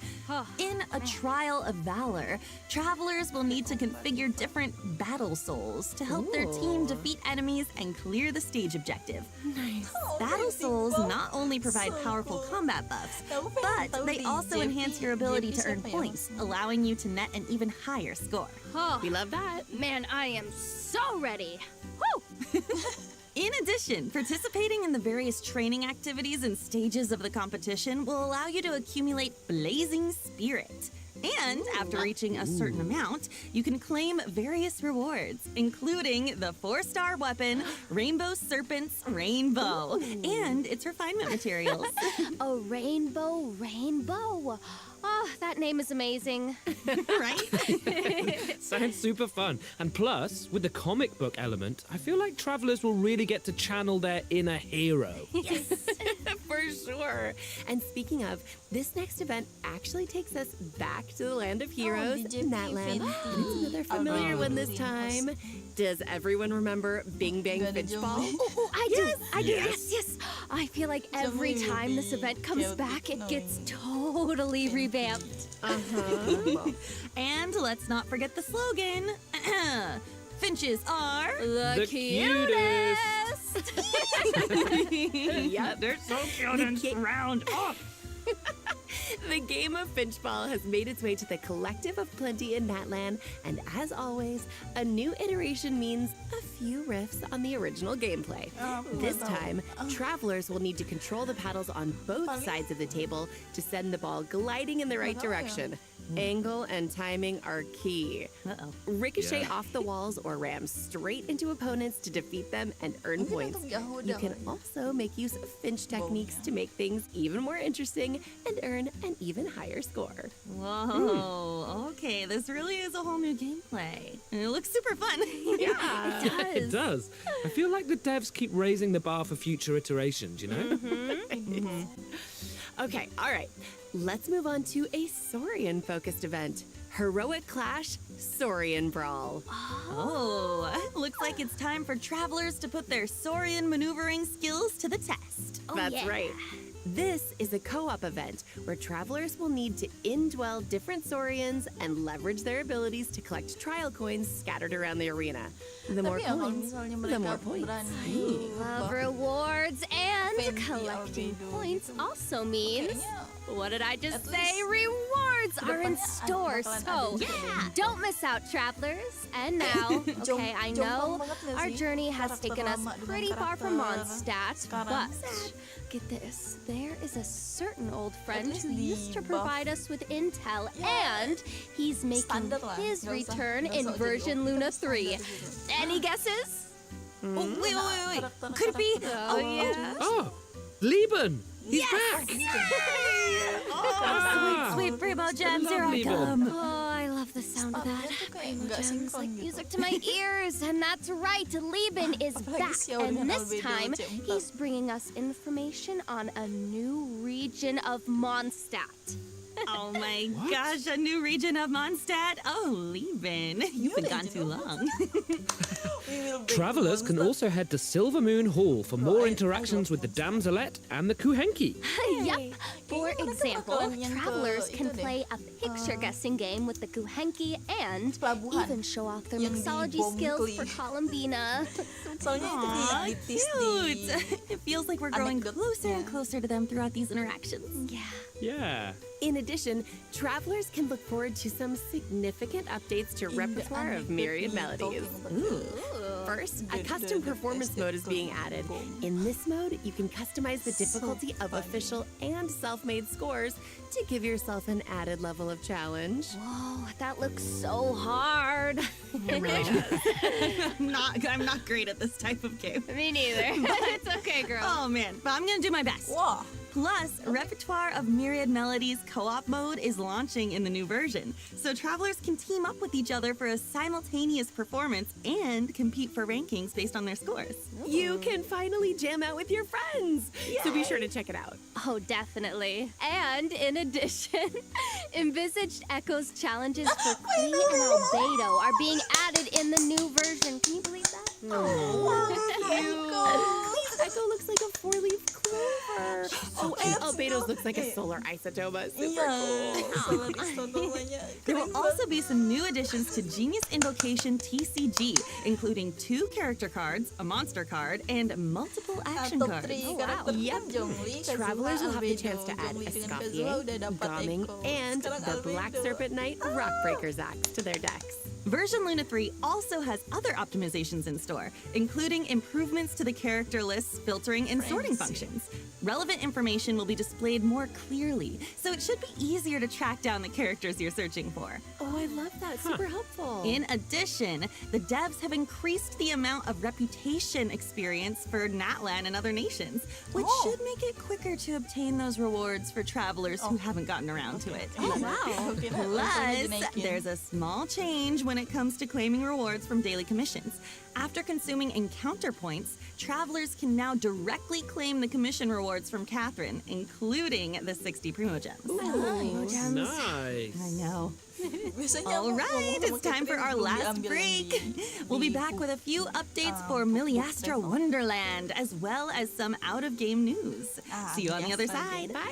In a trial of valor, travelers will need to configure different battle souls to help their team defeat enemies and clear the stage objective. Nice. Battle souls not only provide powerful combat buffs, but they also enhance your ability to earn points, allowing you to net an even higher score. We love that. Man, I am so ready. Woo! In addition, participating in the various training activities and stages of the competition will allow you to accumulate Blazing Spirit. And after reaching a certain amount, you can claim various rewards, including the 4-star weapon, Rainbow Serpent's Rainbow, and its refinement materials. A rainbow. Oh, that name is amazing. Right? Sounds super fun. And plus, with the comic book element, I feel like travelers will really get to channel their inner hero. Yes, for sure. And speaking of, this next event actually takes us back to the land of heroes, Natland. And it's another familiar one this time. Does everyone remember Bing Bang Finch Ball? Oh, I do. Yes. I feel like every time this event comes back, it gets totally revamped. And let's not forget the slogan. Finches are the cutest. Yep, they're so cute and round up. The game of Finchball has made its way to the Collective of Plenty in Natland, and as always, a new iteration means a few riffs on the original gameplay. This time, travelers will need to control the paddles on both sides of the table to send the ball gliding in the right direction. Angle and timing are key. Ricochet off the walls or ram straight into opponents to defeat them and earn points. You can also make use of Finch techniques to make things even more interesting and earn an even higher score. Whoa, okay, this really is a whole new gameplay. And it looks super fun. Yeah, It does. I feel like the devs keep raising the bar for future iterations, you know? Okay, all right. Let's move on to a Saurian-focused event. Heroic Clash Saurian Brawl. Oh, looks like it's time for travelers to put their Saurian maneuvering skills to the test. That's right. This is a co-op event where travelers will need to indwell different Saurians and leverage their abilities to collect trial coins scattered around the arena. The more coins, the more points. Love rewards and collecting points also means, what did I just say? Rewards are in store, so don't miss out, travelers. And now, okay, I know our journey has taken us pretty far from Mondstadt, but get this, there is a certain old friend who used to provide us with intel, and he's making his return in version Luna 3. Any guesses? Oh, wait. Could it be? Oh, Lieben! He's back! Sweet Primo Gems, here I Lovely come. Oh, I love the sound of that. Primo Gems like music to my ears. And that's right, Lieben is back. And this time, he's bringing us information on a new region of Mondstadt. Oh my gosh, a new region of Mondstadt? Oh, Lieben, you've been gone too long. Travelers can also head to Silver Moon Hall for more interactions with the Damselette and the Kuhenki. Yep. For example, travelers can play a picture-guessing game with the Kuhenki and even show off their mixology skills for Columbina. Aw, cute. It feels like we're growing closer and closer to them throughout these interactions. Yeah. In addition, travelers can look forward to some significant updates to repertoire of myriad melodies. First, a custom performance mode is being added. In this mode, you can customize the difficulty of official and self-made scores to give yourself an added level of challenge. Whoa, that looks so hard. It really does. I'm not great at this type of game. Me neither. It's okay, girl. Oh man, but I'm gonna do my best. Whoa. Plus, Repertoire of Myriad Melodies co-op mode is launching in the new version, so travelers can team up with each other for a simultaneous performance and compete for rankings based on their scores. You can finally jam out with your friends, so be sure to check it out. Oh, definitely. And in addition, envisaged Echo's challenges for Klee and Albedo are being added in the new version. Can you believe that? Echo looks like a four-leaf clover. Oh, and Albedo's looks like a solar isotoma. Super cool. There will also be some new additions to Genius Invocation TCG, including 2 character cards, a monster card, and multiple action cards. Yep. Travelers will have the chance to add Escoffier, Gaming, and the Black Serpent Knight Rockbreaker's Axe to their decks. Version Luna 3 also has other optimizations in store, including improvements to the character lists, filtering, and sorting functions. Relevant information will be displayed more clearly, so it should be easier to track down the characters you're searching for. Oh, I love that. Super helpful. In addition, the devs have increased the amount of reputation experience for Natlan and other nations, which should make it quicker to obtain those rewards for travelers who haven't gotten around to it. Oh, wow. Plus, there's a small change when it comes to claiming rewards from daily commissions. After consuming encounter points, travelers can now directly claim the commission rewards from Catherine, including the 60 Primo Gems. Nice. I know. All right, it's time for our last break. We'll be back with a few updates for Miliastra Wonderland, as well as some out-of-game news. See you on the other side. Bye.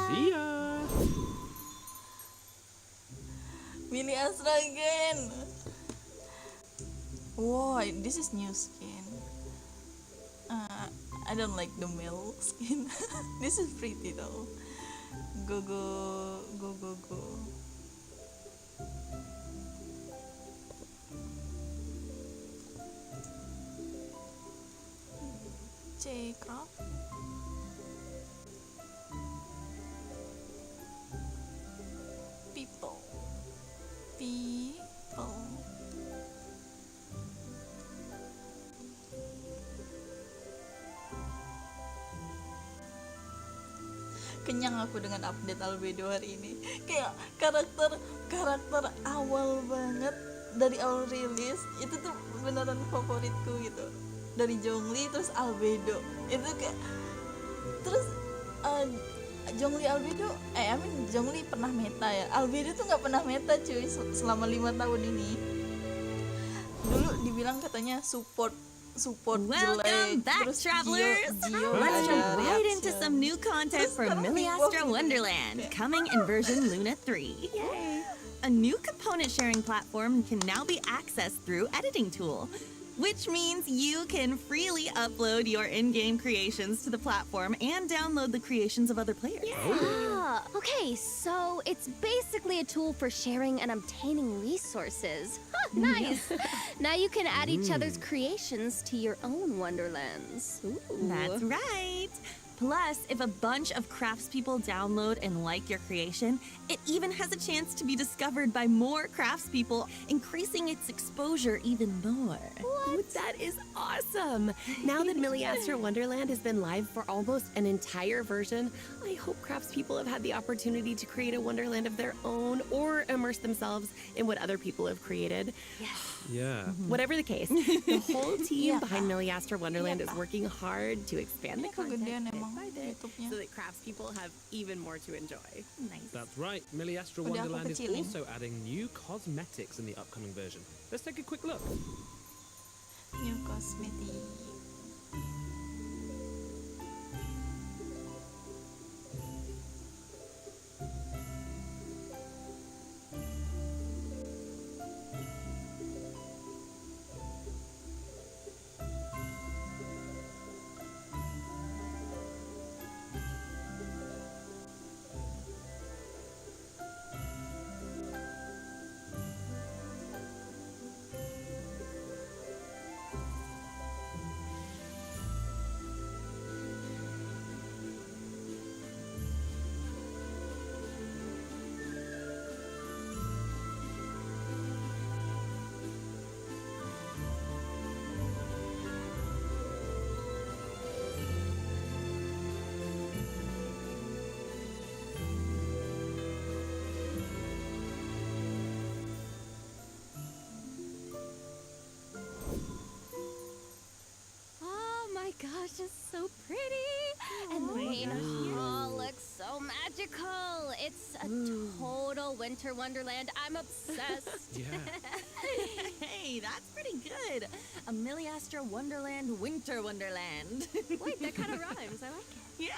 See ya. Miliastra again. Whoa, this is new skin. I don't like the male skin. This is pretty though. Go. J-Crop. People. Kenyang aku dengan update Albedo hari ini. Kayak karakter awal banget dari awal rilis itu tuh beneran favoritku gitu. Dari Zhongli terus Albedo. Itu kayak terus Zhongli Albedo Zhongli pernah meta ya. Albedo tuh nggak pernah meta cuy selama 5 tahun ini. Dulu dibilang katanya support Welcome jelek. back, Terus travelers! Gio Let's jump ada right reaction. into some new content for Miliastra Wonderland, coming in version Luna 3. Yay! A new component sharing platform can now be accessed through Editing Tool, which means you can freely upload your in-game creations to the platform and download the creations of other players. Ah, okay, so it's basically a tool for sharing and obtaining resources. Huh, nice. Now you can add each other's creations to your own wonderlands. Ooh. That's right. Plus, if a bunch of craftspeople download and like your creation, it even has a chance to be discovered by more craftspeople, increasing its exposure even more. What? That is awesome! Now that Miliastra Wonderland has been live for almost an entire version, I hope craftspeople have had the opportunity to create a wonderland of their own or immerse themselves in what other people have created. Yeah. Whatever the case, the whole team behind Miliastra Wonderland is working hard to expand the content bit by bit so that craftspeople have even more to enjoy. Nice. That's right. Miliastra Udah aku Wonderland is kecilin. also adding new cosmetics in the upcoming version. Let's take a quick look. New cosmetic. Winter Wonderland. I'm obsessed. Yeah. Hey, that's pretty good. A Miliastra Wonderland, Winter Wonderland. Wait, that kind of rhymes. I like it. Yeah.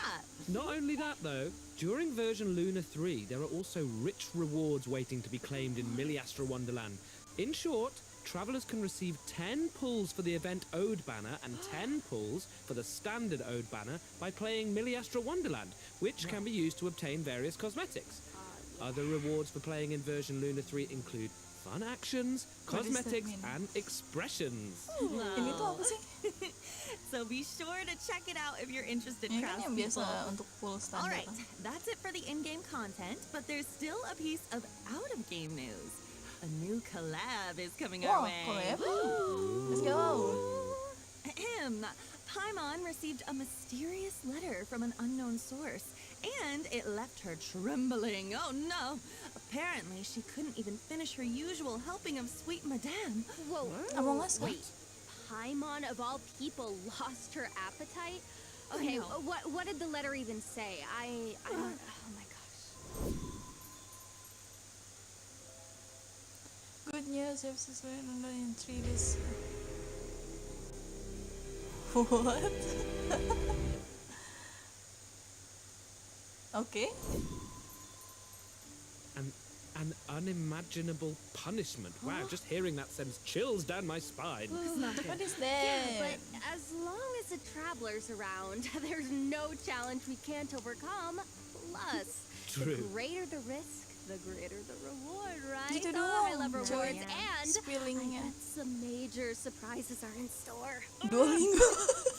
Not only that, though, during version Luna 3, there are also rich rewards waiting to be claimed in Miliastra Wonderland. In short, travelers can receive 10 pulls for the event Ode banner and 10 pulls for the standard Ode banner by playing Miliastra Wonderland, which can be used to obtain various cosmetics. Other rewards for playing in version Luna 3 include fun actions, What does that cosmetics, mean? and expressions. Ini tuh apa sih? So be sure to check it out if you're interested, Ini kan yang biasa craftspeople. untuk full standar. Alright, that's it for the in-game content, but there's still a piece of out-of-game news. A new collab is coming our Wow, way. collab? Let's go. Ahem. Paimon received a mysterious letter from an unknown source, and it left her trembling. Oh no! Apparently, she couldn't even finish her usual helping of sweet madame. Whoa. Among Us? Wait. Paimon, of all people, lost her appetite? Okay, know. what did the letter even say? I don't... Oh my gosh. Good news, episode 100 in 3 days. What? Okay. An unimaginable punishment. Wow, just hearing that sends chills down my spine. What is Yeah, that? but as long as the traveler's around, there's no challenge we can't overcome. Plus, True. the greater the risk, the greater the reward, right? Gitu Oh, I doang, love rewards, coy. and Spillingnya. I bet some major surprises are in store. Duolingo.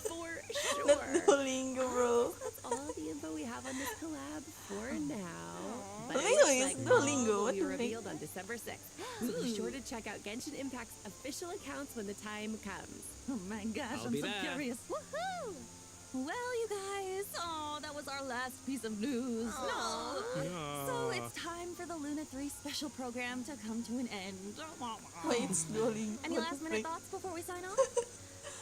For Not sure. Duolingo, bro. That's all the info we have on this collab for now. But it Duolingo looks is like Duolingo, all what will be the heck? revealed on December 6th. So be sure to check out Genshin Impact's official accounts when the time comes. Oh my gosh, I'll I'm be so there. curious. Woohoo! Well, you guys, that was our last piece of news. No. So it's time for the Luna 3 special program to come to an end. Wait, it's Duolingo. Any What last the minute frick? thoughts before we sign off?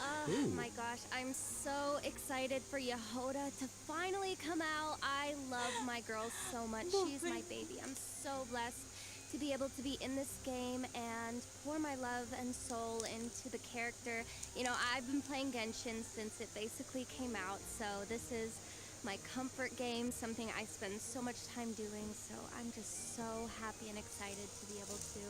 Oh my gosh, I'm so excited for Yehoda to finally come out. I love my girl so much. She's my baby. I'm so blessed to be able to be in this game and pour my love and soul into the character. You know, I've been playing Genshin since it basically came out, so this is my comfort game, something I spend so much time doing, so I'm just so happy and excited to be able to,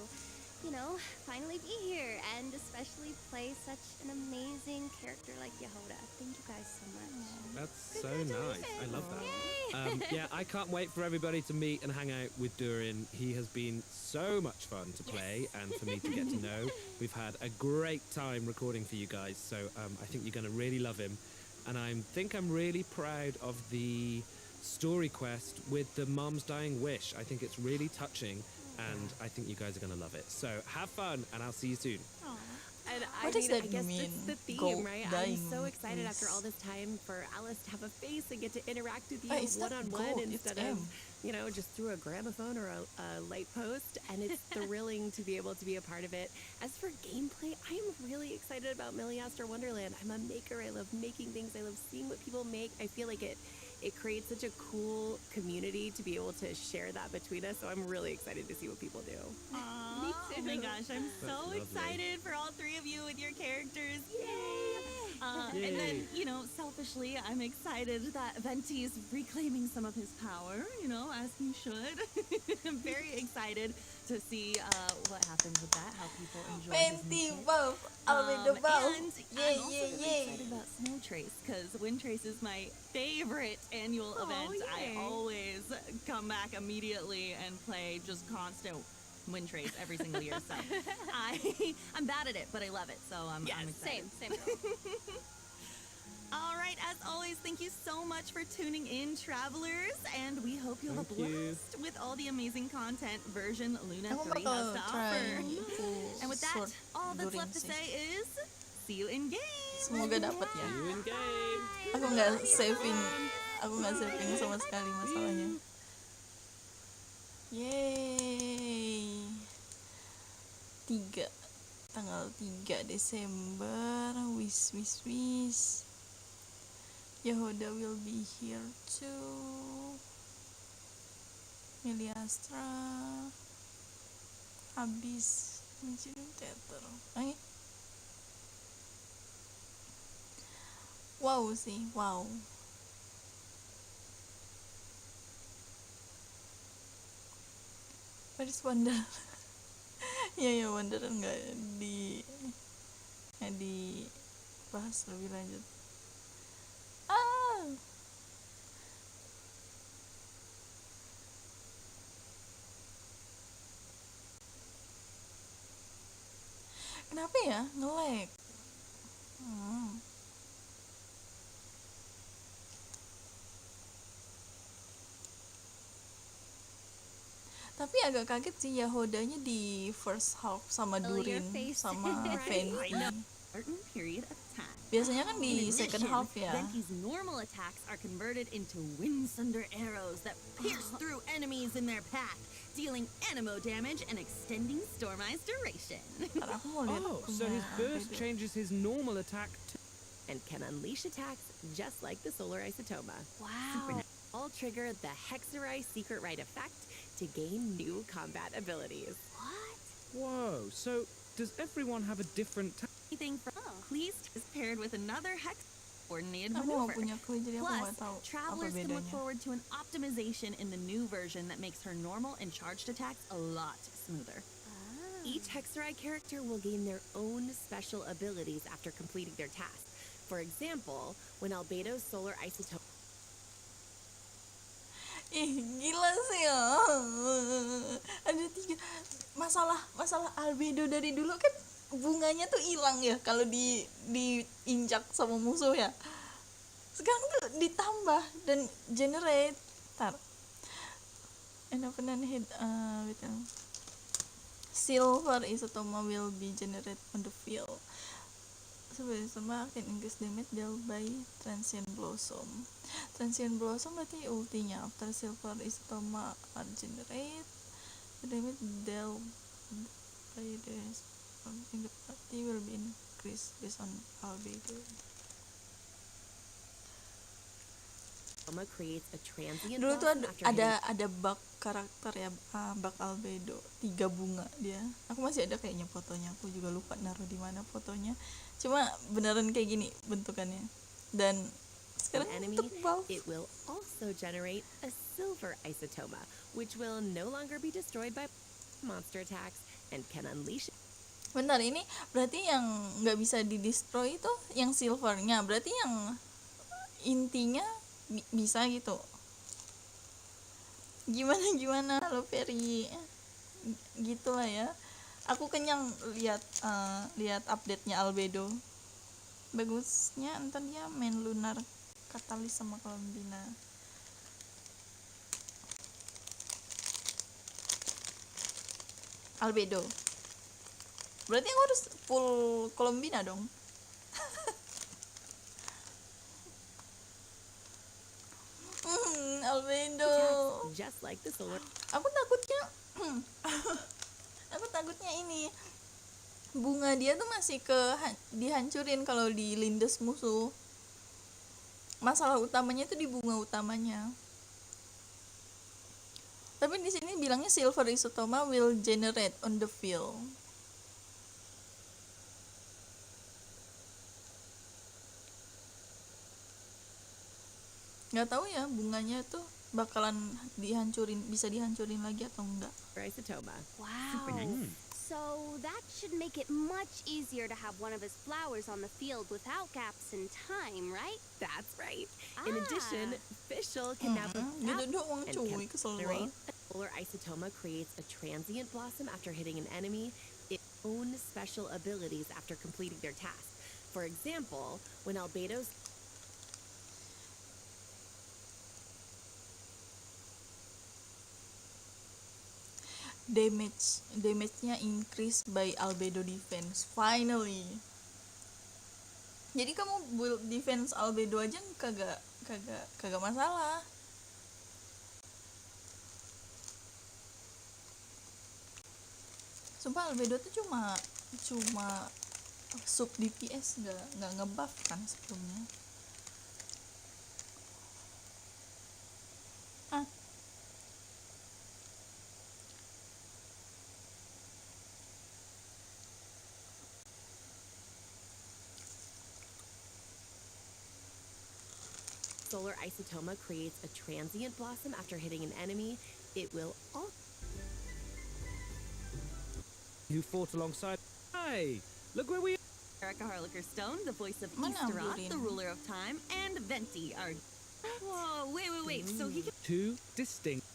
you know, finally be here and especially play such an amazing character like Yehoda. Thank you guys so much. That's so nice. I love that. Yay! Yeah, I can't wait for everybody to meet and hang out with Durin. He has been so much fun to play and for me to get to know. We've had a great time recording for you guys, so I think you're going to really love him. And I think I'm really proud of the story quest with the Mom's Dying Wish. I think it's really touching, and I think you guys are going to love it. So have fun, and I'll see you soon. And What does that I guess mean? it's the theme, Go right? dying, I'm so excited after please. all this time for Alice to have a face and get to interact with you It's not one-on-one gold, it's instead M. of, you know, just through a gramophone or a light post. And it's thrilling to be able to be a part of it. As for gameplay, I am really excited about Miliastra Wonderland. I'm a maker. I love making things. I love seeing what people make. I feel like it creates such a cool community to be able to share that between us. So I'm really excited to see what people do. Me too. Oh my gosh, I'm so lovely. excited for all three of you with your characters. Yay! And then, you know, selfishly, I'm excited that Venti is reclaiming some of his power, you know, as he should. I'm very excited to see what happens with that, how people enjoy his new Fenty kit. buff, Albedo buff. And Yay, I'm also yay, really yay. excited about Snow Trace, because Wind Trace is my favorite annual event. yay. I always come back immediately and play just constant Wind Trace every single year. So I'm bad at it, but I love it. So I'm excited. Same girl. All right, as always, thank you so much for tuning in, travelers, and we hope you have a Thank you. blast with all the amazing content version Luna Ako 3 has to try offer. to And with that, sort all that's Durin left to sih. say is, see you in game. Semoga dapat ya. See you in game. Aku nggak saving sama sekali masalahnya. Yeay. Tanggal 3 Desember. Wis. Yehoda will be here too. Miliastra. habis Museum Theater. Wow sih, wow. Paris Wonder. Ya Wonder nggak dibahas lebih lanjut. Kenapa ya nge-lag? Tapi agak kaget sih Yahodanya di first half sama Durin sama Fenty. Biasanya kan di second half ya. Venti's normal attacks are converted into wind-sunder arrows that pierce through enemies in their path, dealing anemo damage and extending Storm Eye's duration. Oh, so his burst changes his normal attack and can unleash attacks just like the Solar Isotoma. Wow. All trigger the Hexerai Secret Rite effect to gain new combat abilities. What? Whoa, so does everyone have a different Anything from Pleased is paired with another hex coordinated Aku maneuver. nggak punya clue jadi aku Plus, nggak tahu apa travelers can look bedanya. forward to an optimization in the new version that makes her normal and charged attacks a lot smoother. Each Hexerai character will gain their own special abilities after completing their task. For example, when Albedo's Solar Isotoma Gila sih ya. Ada 3 masalah albedo dari dulu kan bunganya tuh hilang ya kalau diinjak sama musuh ya. Sekarang tuh ditambah dan generate. And open and hit silver isotoma will be generated on the field. Isotoma can increase damage dealt by Transient Blossom. Transient Blossom berarti ultinya after silver isotoma are generate, the damage dealt by the in the party will be increased based on albedo. creates a transient Dulu tuh blossom after ada bug karakter ya, bug albedo 3 bunga dia. Aku masih ada kayaknya fotonya, aku juga lupa naruh di mana fotonya. Cuma beneran kayak gini bentukannya. Dan sekarang untuk buff. It will also generate a silver isotoma, which will no longer be destroyed by monster attacks and can unleash. Bentar, ini berarti yang nggak bisa di-destroy itu yang silvernya. Berarti yang intinya bisa gitu. Gimana lo Ferry? Gitulah ya. Aku kenyang lihat update-nya albedo. Bagusnya entar dia main lunar katalis sama Columbina. Albedo. Berarti aku harus full Columbina dong. Albedo. Just like the solar. Aku takutnya ini bunga dia tuh masih dihancurin kalau dilindes musuh. Masalah utamanya itu di bunga utamanya. Tapi di sini bilangnya silver isotoma will generate on the field. Nggak tahu ya bunganya tuh bakalan bisa dihancurin lagi atau enggak. Isotoma. Wow. So that should make it much easier to have one of his flowers on the field without gaps in time, right? That's right. In addition, Fischl can now Gitu doang cuy, kesel banget. Solar isotoma creates a transient blossom after hitting an enemy, its own special abilities after completing their task. For example, when Albedo's damage-nya increase by albedo defense. Finally. Jadi kamu build defense albedo aja kagak masalah. Sumpah albedo tuh cuma sub DPS, nggak ngebuff kan sebelumnya. solar isotoma creates a transient blossom after hitting an enemy, it will also... Who fought alongside... Hey, look where we... Erica Harlicker Stone, the voice of Mana Easteroth, Durin? the ruler of time, and Venti, our... Whoa, wait. So he can... Two distinct...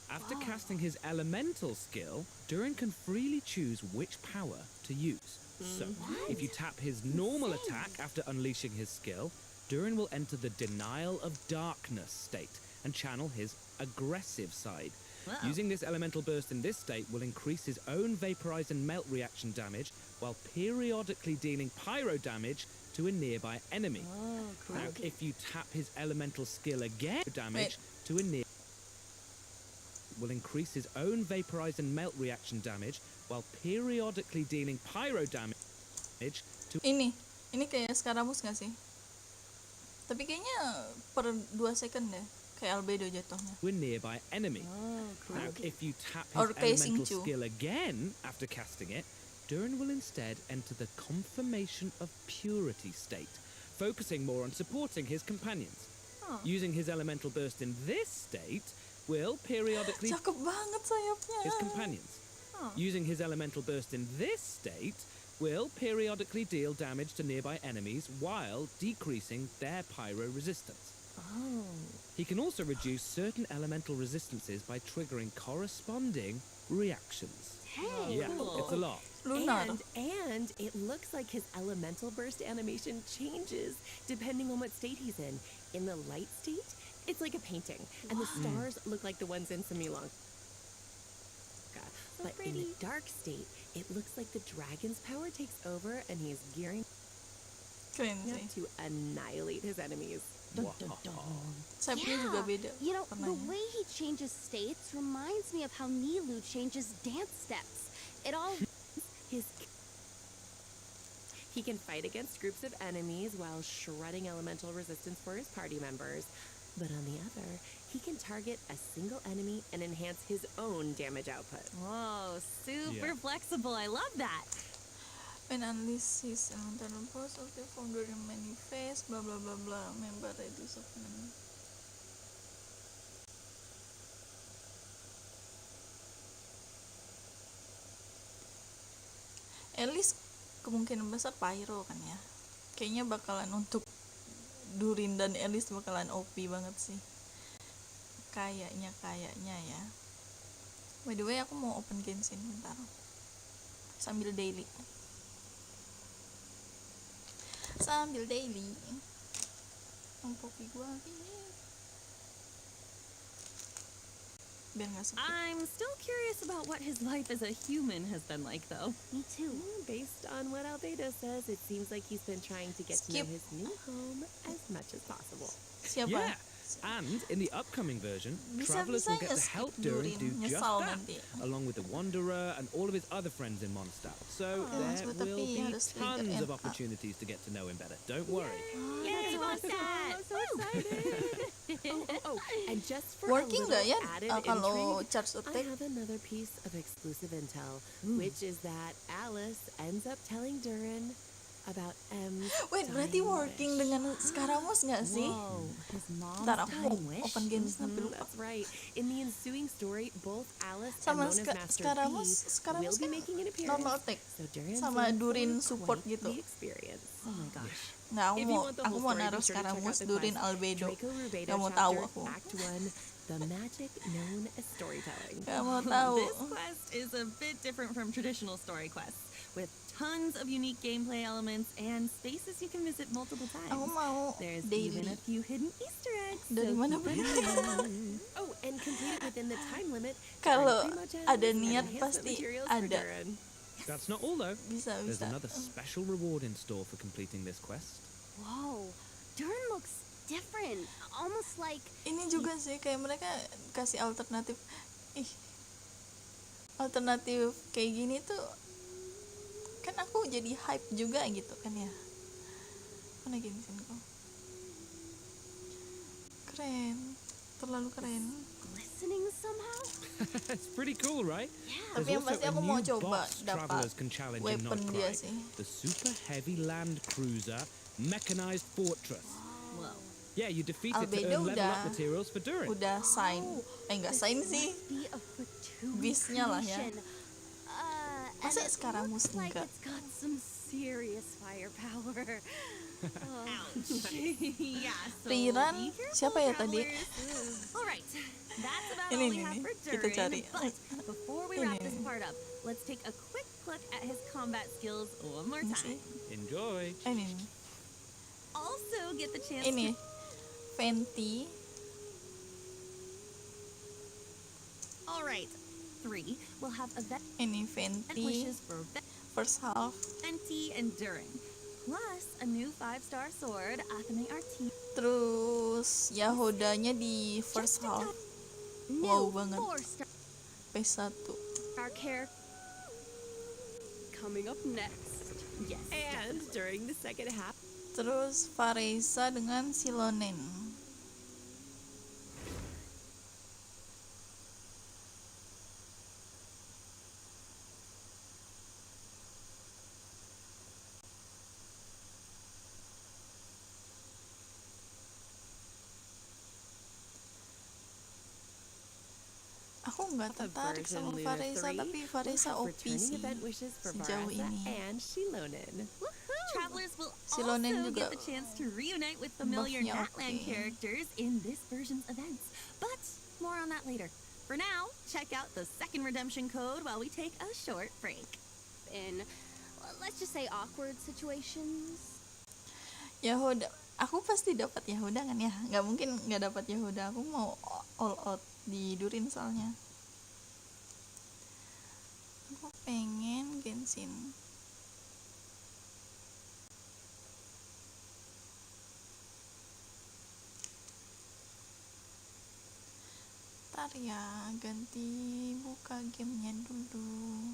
After casting his elemental skill, Durin can freely choose which power to use. So, if you tap his normal attack after unleashing his skill, Durin will enter the Denial of Darkness state and channel his aggressive side. Wow. Using this elemental burst in this state will increase his own vaporize and melt reaction damage while periodically dealing pyro damage to a nearby enemy. Oh, cool. Now, if you tap his elemental skill again, damage to a near will increase his own vaporize and melt reaction damage while periodically dealing pyro damage to... Ini kayak Skaramus nggak sih? Tapi kayaknya per 2 second deh, kayak Albedo jatuhnya. a nearby enemy. Oh, cool. Now, if you tap Or his casing elemental too. skill again after casting it, Durin will instead enter the Confirmation of Purity state, focusing more on supporting his companions. Oh. Using his elemental burst in this state will periodically Cakep banget sayapnya. his companions. Oh. Using his elemental burst in this state will periodically deal damage to nearby enemies while decreasing their pyro resistance. Oh. He can also reduce certain elemental resistances by triggering corresponding reactions. Hey, Yeah, cool. it's a lot. Lunar. And it looks like his elemental burst animation changes depending on what state he's in. In the light state, it's like a painting, and the stars look like the ones in Samilong. But in the dark state, it looks like the dragon's power takes over and he's gearing Keren up sih. to annihilate his enemies. Sayapnya juga beda. You know, the warnanya. way he changes states reminds me of how Nilu changes dance steps. It all... He can fight against groups of enemies while shredding elemental resistance for his party members. But on the other, he can target a single enemy and enhance his own damage output. Whoa, super Yeah. flexible. I love that. When unleash his elemental burst active from the remaining phase, blah blah blah blah. Member reduce of enemy. At least kemungkinan besar pyro kan ya. Kayaknya bakalan untuk Durin dan Elis bakalan OP banget sih. Kayaknya ya. By the way, aku mau open Genshin bentar. Sambil daily. Ang popi gua ini. Biar nggak sepi. I'm still curious about what his life as a human has been like, though. Me too. Based on what Albedo says, it seems like he's been trying to get to Skip. know his new home as much as possible. Siapa? Yeah, and in the upcoming version, travelers will get to Bisa-bisanya help skip Durin do Durin, just nyesal that, nanti. along with the Wanderer and all of his other friends in Mondstadt. So there Tapi will be harus tons trigger of and- opportunities to get to know him better. Don't worry. Yay, Mondstadt! I'm so excited! oh, and just for Working a little nggak ya added kalau intrigue, charge I attack? have another piece of exclusive intel, which is that Alice ends up telling Durin about M's Wait, berarti dying working wish. dengan Skaramus nggak sih? Whoa, his mom's Ntar aku mau dying wish? open Genshin tapi lupa. That's right. In the ensuing story, both Alice Sama and Mona's Master Skaramus B will be kan making an appearance. normal attack. So Durin's Sama in Durin for support quite gitu. the experience. Oh my gosh. Nggak, If you want the aku whole mau story, naruh be sure to check out Skaramus, the Durin, quest, Albedo. Draco Rubedo Nggak mau tahu chapter, aku. Act 1, The Magic Known as Storytelling. Nggak mau tahu. This quest is a bit different from traditional story quests, with tons of unique gameplay elements and spaces you can visit multiple times. Aku mau There's daily. even a few hidden Easter eggs. Dari so mana keep an beli? eye out. Oh, and complete it within the time limit. Kalau Primo gems ada and niat enhancement pasti materials for ada. Durin. That's not all though. Bisa. There's another special reward in store for completing this quest. Whoa, Durin looks different. Almost like... Ini juga sih kayak mereka kasih alternatif. Alternatif kayak gini tuh kan aku jadi hype juga gitu kan ya. Mana Genshin kok? Keren. Terlalu keren. glistening somehow? It's pretty cool, right? Tapi yang pasti aku mau coba dapat travelers can challenge in weapon dia Nordkreis, sih. the super heavy land cruiser mechanized fortress. Whoa. Yeah, you defeat it to Albedo earn level up materials for Durin. udah sign. Enggak sign sih. Beast-nya lah ya. Masa Scaramouche like enggak? it's got some serious firepower. Yeah, so Riran, be careful, siapa ya tadi? travelers. All right, that's about Ini all we nih, have for kita Durin. cari. But before we Ini wrap this nih. part up, let's take a quick look at his combat skills one more Ini time. sih. Enjoy. Ini nih. Also get the chance Ini to... Fenty. All right, 3. We'll have a vet Ini and Fenty. wishes for First half. Venti and Durin. Plus a new 5-star sword, Athame Arti. Terus Yahodanya di first half. Wow banget. P1. Our character coming up next. Yes. And during the second half, Terus Faresa dengan Silonen. Aku nggak tertarik sama Faresa, tapi Faresa OP sih sejauh ini. and Shilonen. travelers will Silonen also juga get the chance to reunite with familiar buffnya Natland oke. characters in this version's events. But more on that later. For now, check out the second redemption code while we take a short break. In, let's just say, awkward situations. Yahoda, aku pasti dapat Yahoda kan ya? Nggak mungkin nggak dapat Yahoda. Aku mau all out di Durin soalnya. Aku pengen Genshin. Ntar ya, ganti buka gamenya dulu.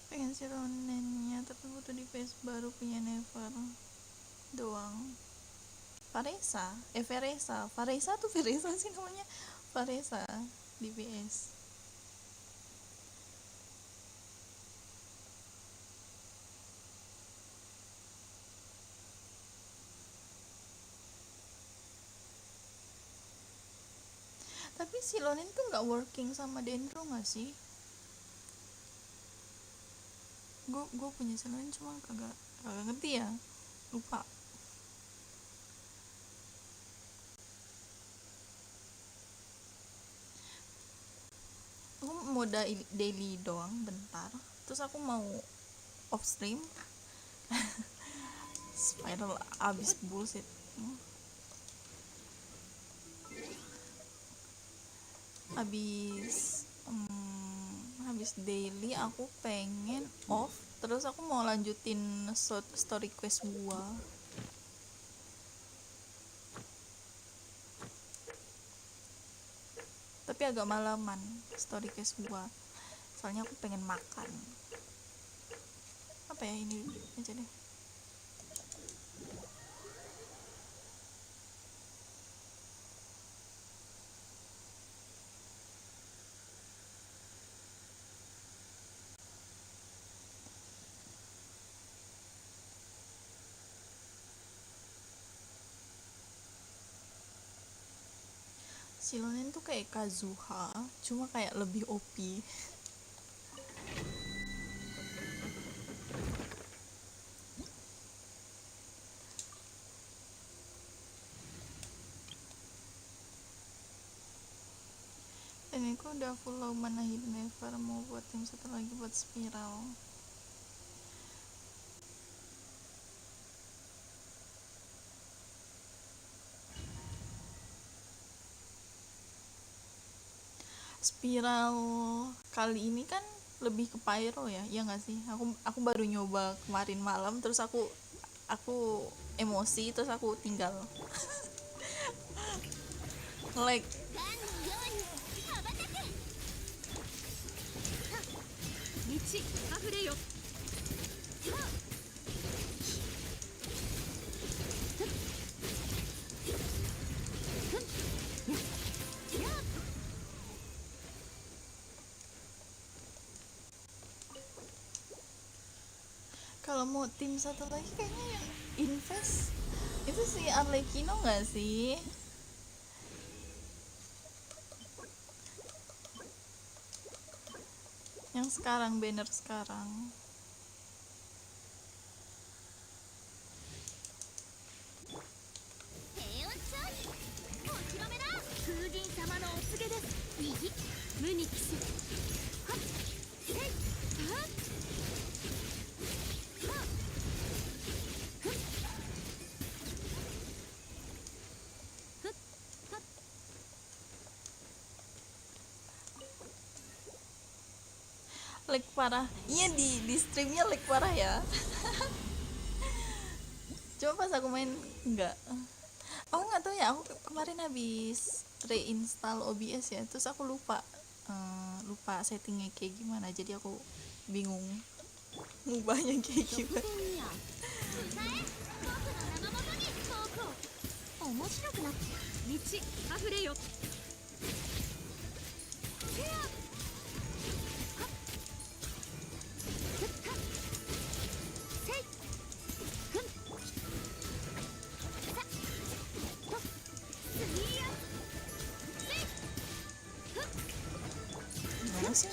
Pengen si Ronennya, tapi butuh device baru punya Never doang. Faresa tuh Faresa sih namanya. Faresa DPS. Tapi si Lonen tuh nggak working sama Dendro nggak sih? Gue punya Silonen cuma kagak ngerti ya, lupa. Aku mau daily doang bentar, terus aku mau off stream. Spiral abis bullshit. Habis daily aku pengen off, terus aku mau lanjutin story quest gua. Tapi agak malaman story quest gua, soalnya aku pengen makan. Apa ya, ini aja deh. Silonen tuh kayak Kazuha, cuma kayak lebih OP. Dan ini aku udah full low mana hidden never, mau buat tim satu lagi buat spiral. Spiral kali ini kan lebih ke pyro ya nggak sih? Aku baru nyoba kemarin malam, terus aku emosi, terus aku tinggal. Like kalau mau tim satu lagi kayaknya yang invest itu si Arlecchino nggak sih? Yang sekarang, banner sekarang. Lag parah. Iya, di streamnya lag parah ya. Coba pas aku main enggak. Aku nggak tahu ya, aku kemarin habis reinstall OBS ya, terus aku lupa settingnya kayak gimana, jadi aku bingung ngubahnya kayak gimana. Gimana sih?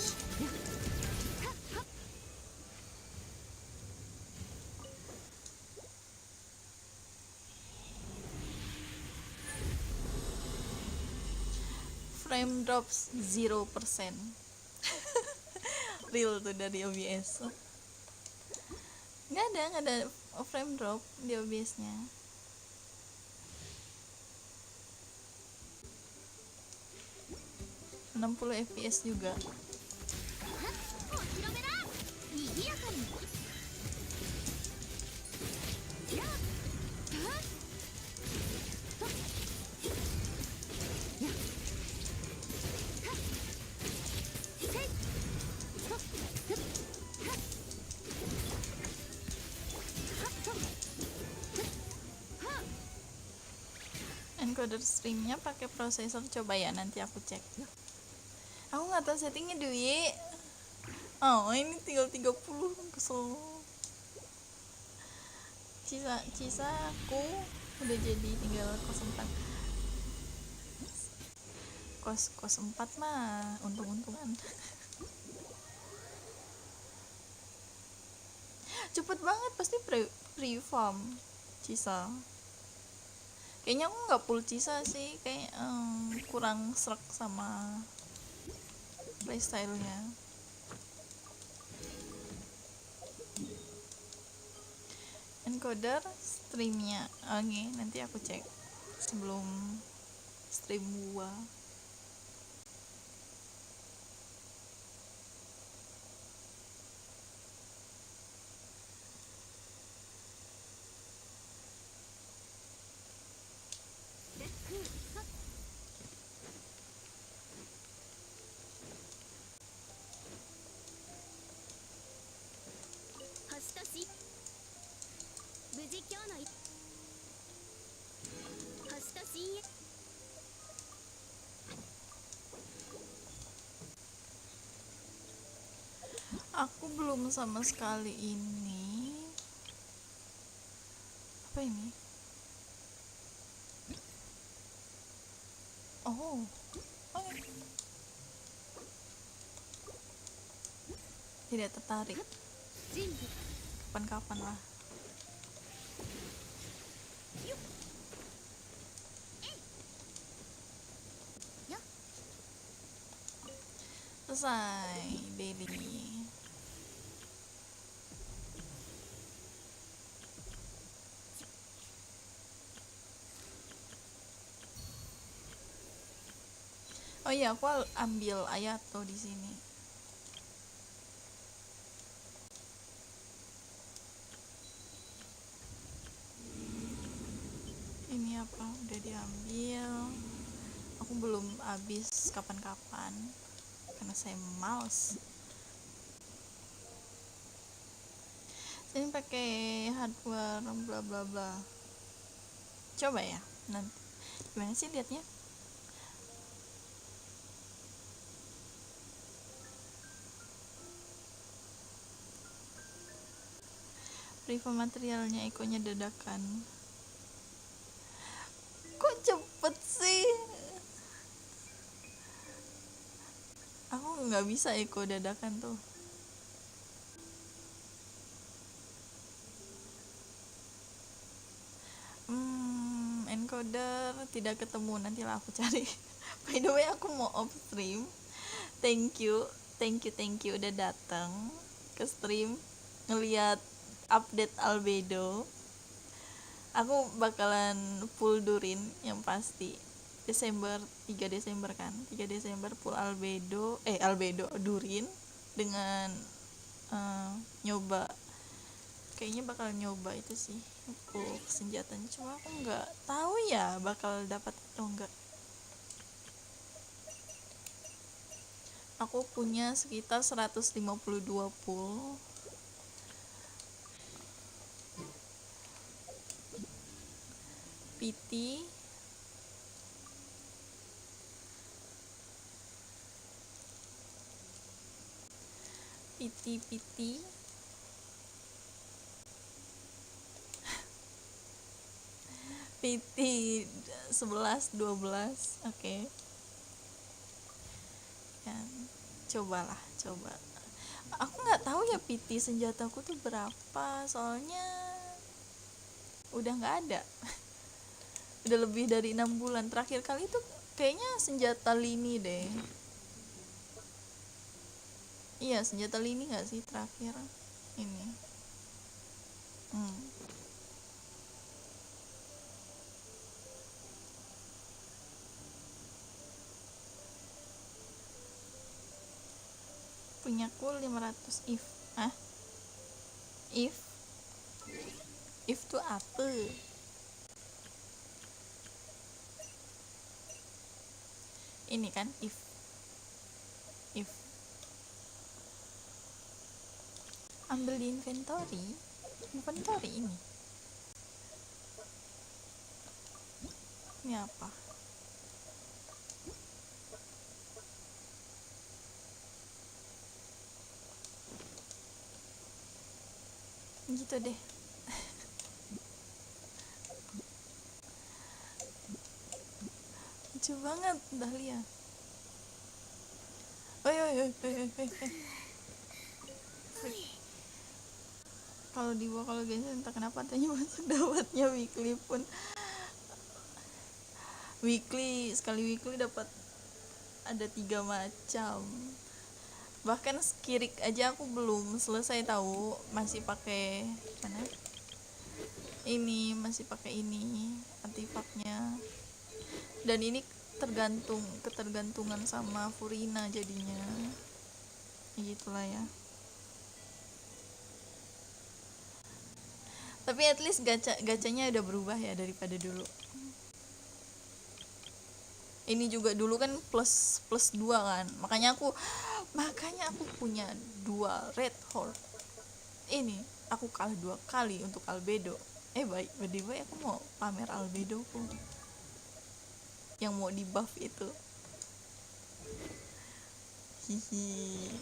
Frame drops 0%. Real tuh dari OBS. Nggak ada frame drop di OBS-nya. ...60 fps juga. Encoder streamnya pakai prosesor, coba ya nanti aku cek. Aku nggak tahu settingnya Dwi. Oh ini tinggal 30, kesel. Cisa aku udah jadi tinggal 04. Kos 4 mah untung-untungan. Cepet banget, pasti pre-farm Cisa. Kayaknya aku nggak full Cisa sih, kayak kurang serak sama playstyle-nya. Encoder streamnya, oke, nanti aku cek sebelum stream gua. Aku belum sama sekali ini. Apa ini? Oh, oke. Tidak tertarik. Kapan-kapan lah. Selesai daily. Oh iya, aku ambil Ayato di sini. Ini apa? Udah diambil. Aku belum habis kapan-kapan karena saya males. Ini pakai hardware bla bla bla. Coba ya nanti. Gimana sih liatnya? Riva materialnya ekonya dadakan. Kok cepet sih? Aku nggak bisa eko dadakan tuh. Encoder tidak ketemu, nantilah aku cari. By the way, aku mau off stream. Thank you udah datang ke stream ngeliat update albedo. Aku bakalan full durin yang pasti. 3 Desember kan. 3 Desember full albedo durin dengan nyoba, kayaknya bakal nyoba itu sih full senjatanya, cuma aku nggak tahu ya bakal dapat atau enggak. Aku punya sekitar 152 pool. PT PT 11 12. Oke. Kan coba. Aku nggak tahu ya PT senjataku tuh berapa, soalnya udah nggak ada. Udah lebih dari 6 bulan. Terakhir kali itu kayaknya senjata lini deh. Iya, senjata lini nggak sih terakhir ini? Punyaku 500 if tuh apa? Ini kan if ambil di inventory ini apa? Gitu deh. Lucu banget Dahlia. Oi. Kalau Genshin entah kenapa tanya masuk dapatnya weekly pun. Sekali weekly dapat ada 3 macam. Bahkan skirik aja aku belum selesai tahu, masih pakai mana? Masih pakai ini artefaknya. Dan ini ketergantungan sama Furina jadinya. Gitulah ya. Tapi at least gacanya udah berubah ya daripada dulu. Ini juga dulu kan plus 2 kan. Makanya aku punya 2 red horde. Ini aku kalah 2 kali untuk albedo. By the way, aku mau pamer albedoku yang mau di buff itu. Hihi.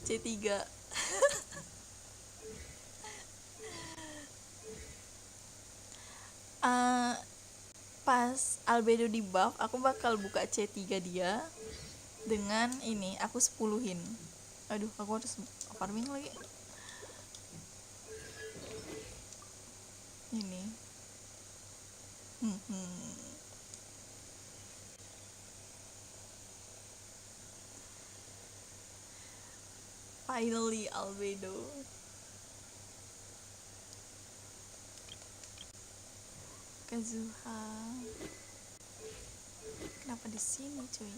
C3. Pas albedo di buff, aku bakal buka C3 dia dengan ini, aku 10-in. Aduh, aku harus farming lagi. Ini. Finally albedo. Kazuha. Kenapa di sini, cuy?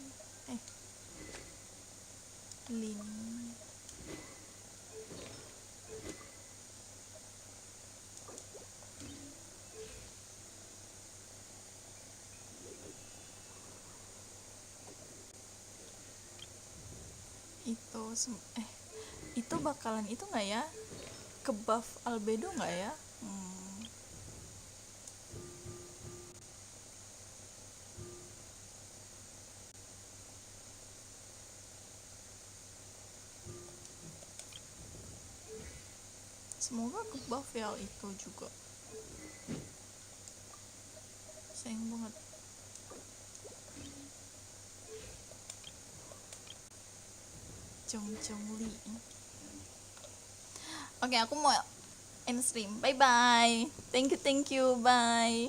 Lini. Itu bakalan itu nggak ya? Ke buff albedo nggak ya? Semoga ke buff ya itu juga. Sayang banget. Jong Li. Oke, aku mau end stream. Bye bye. Thank you. Bye.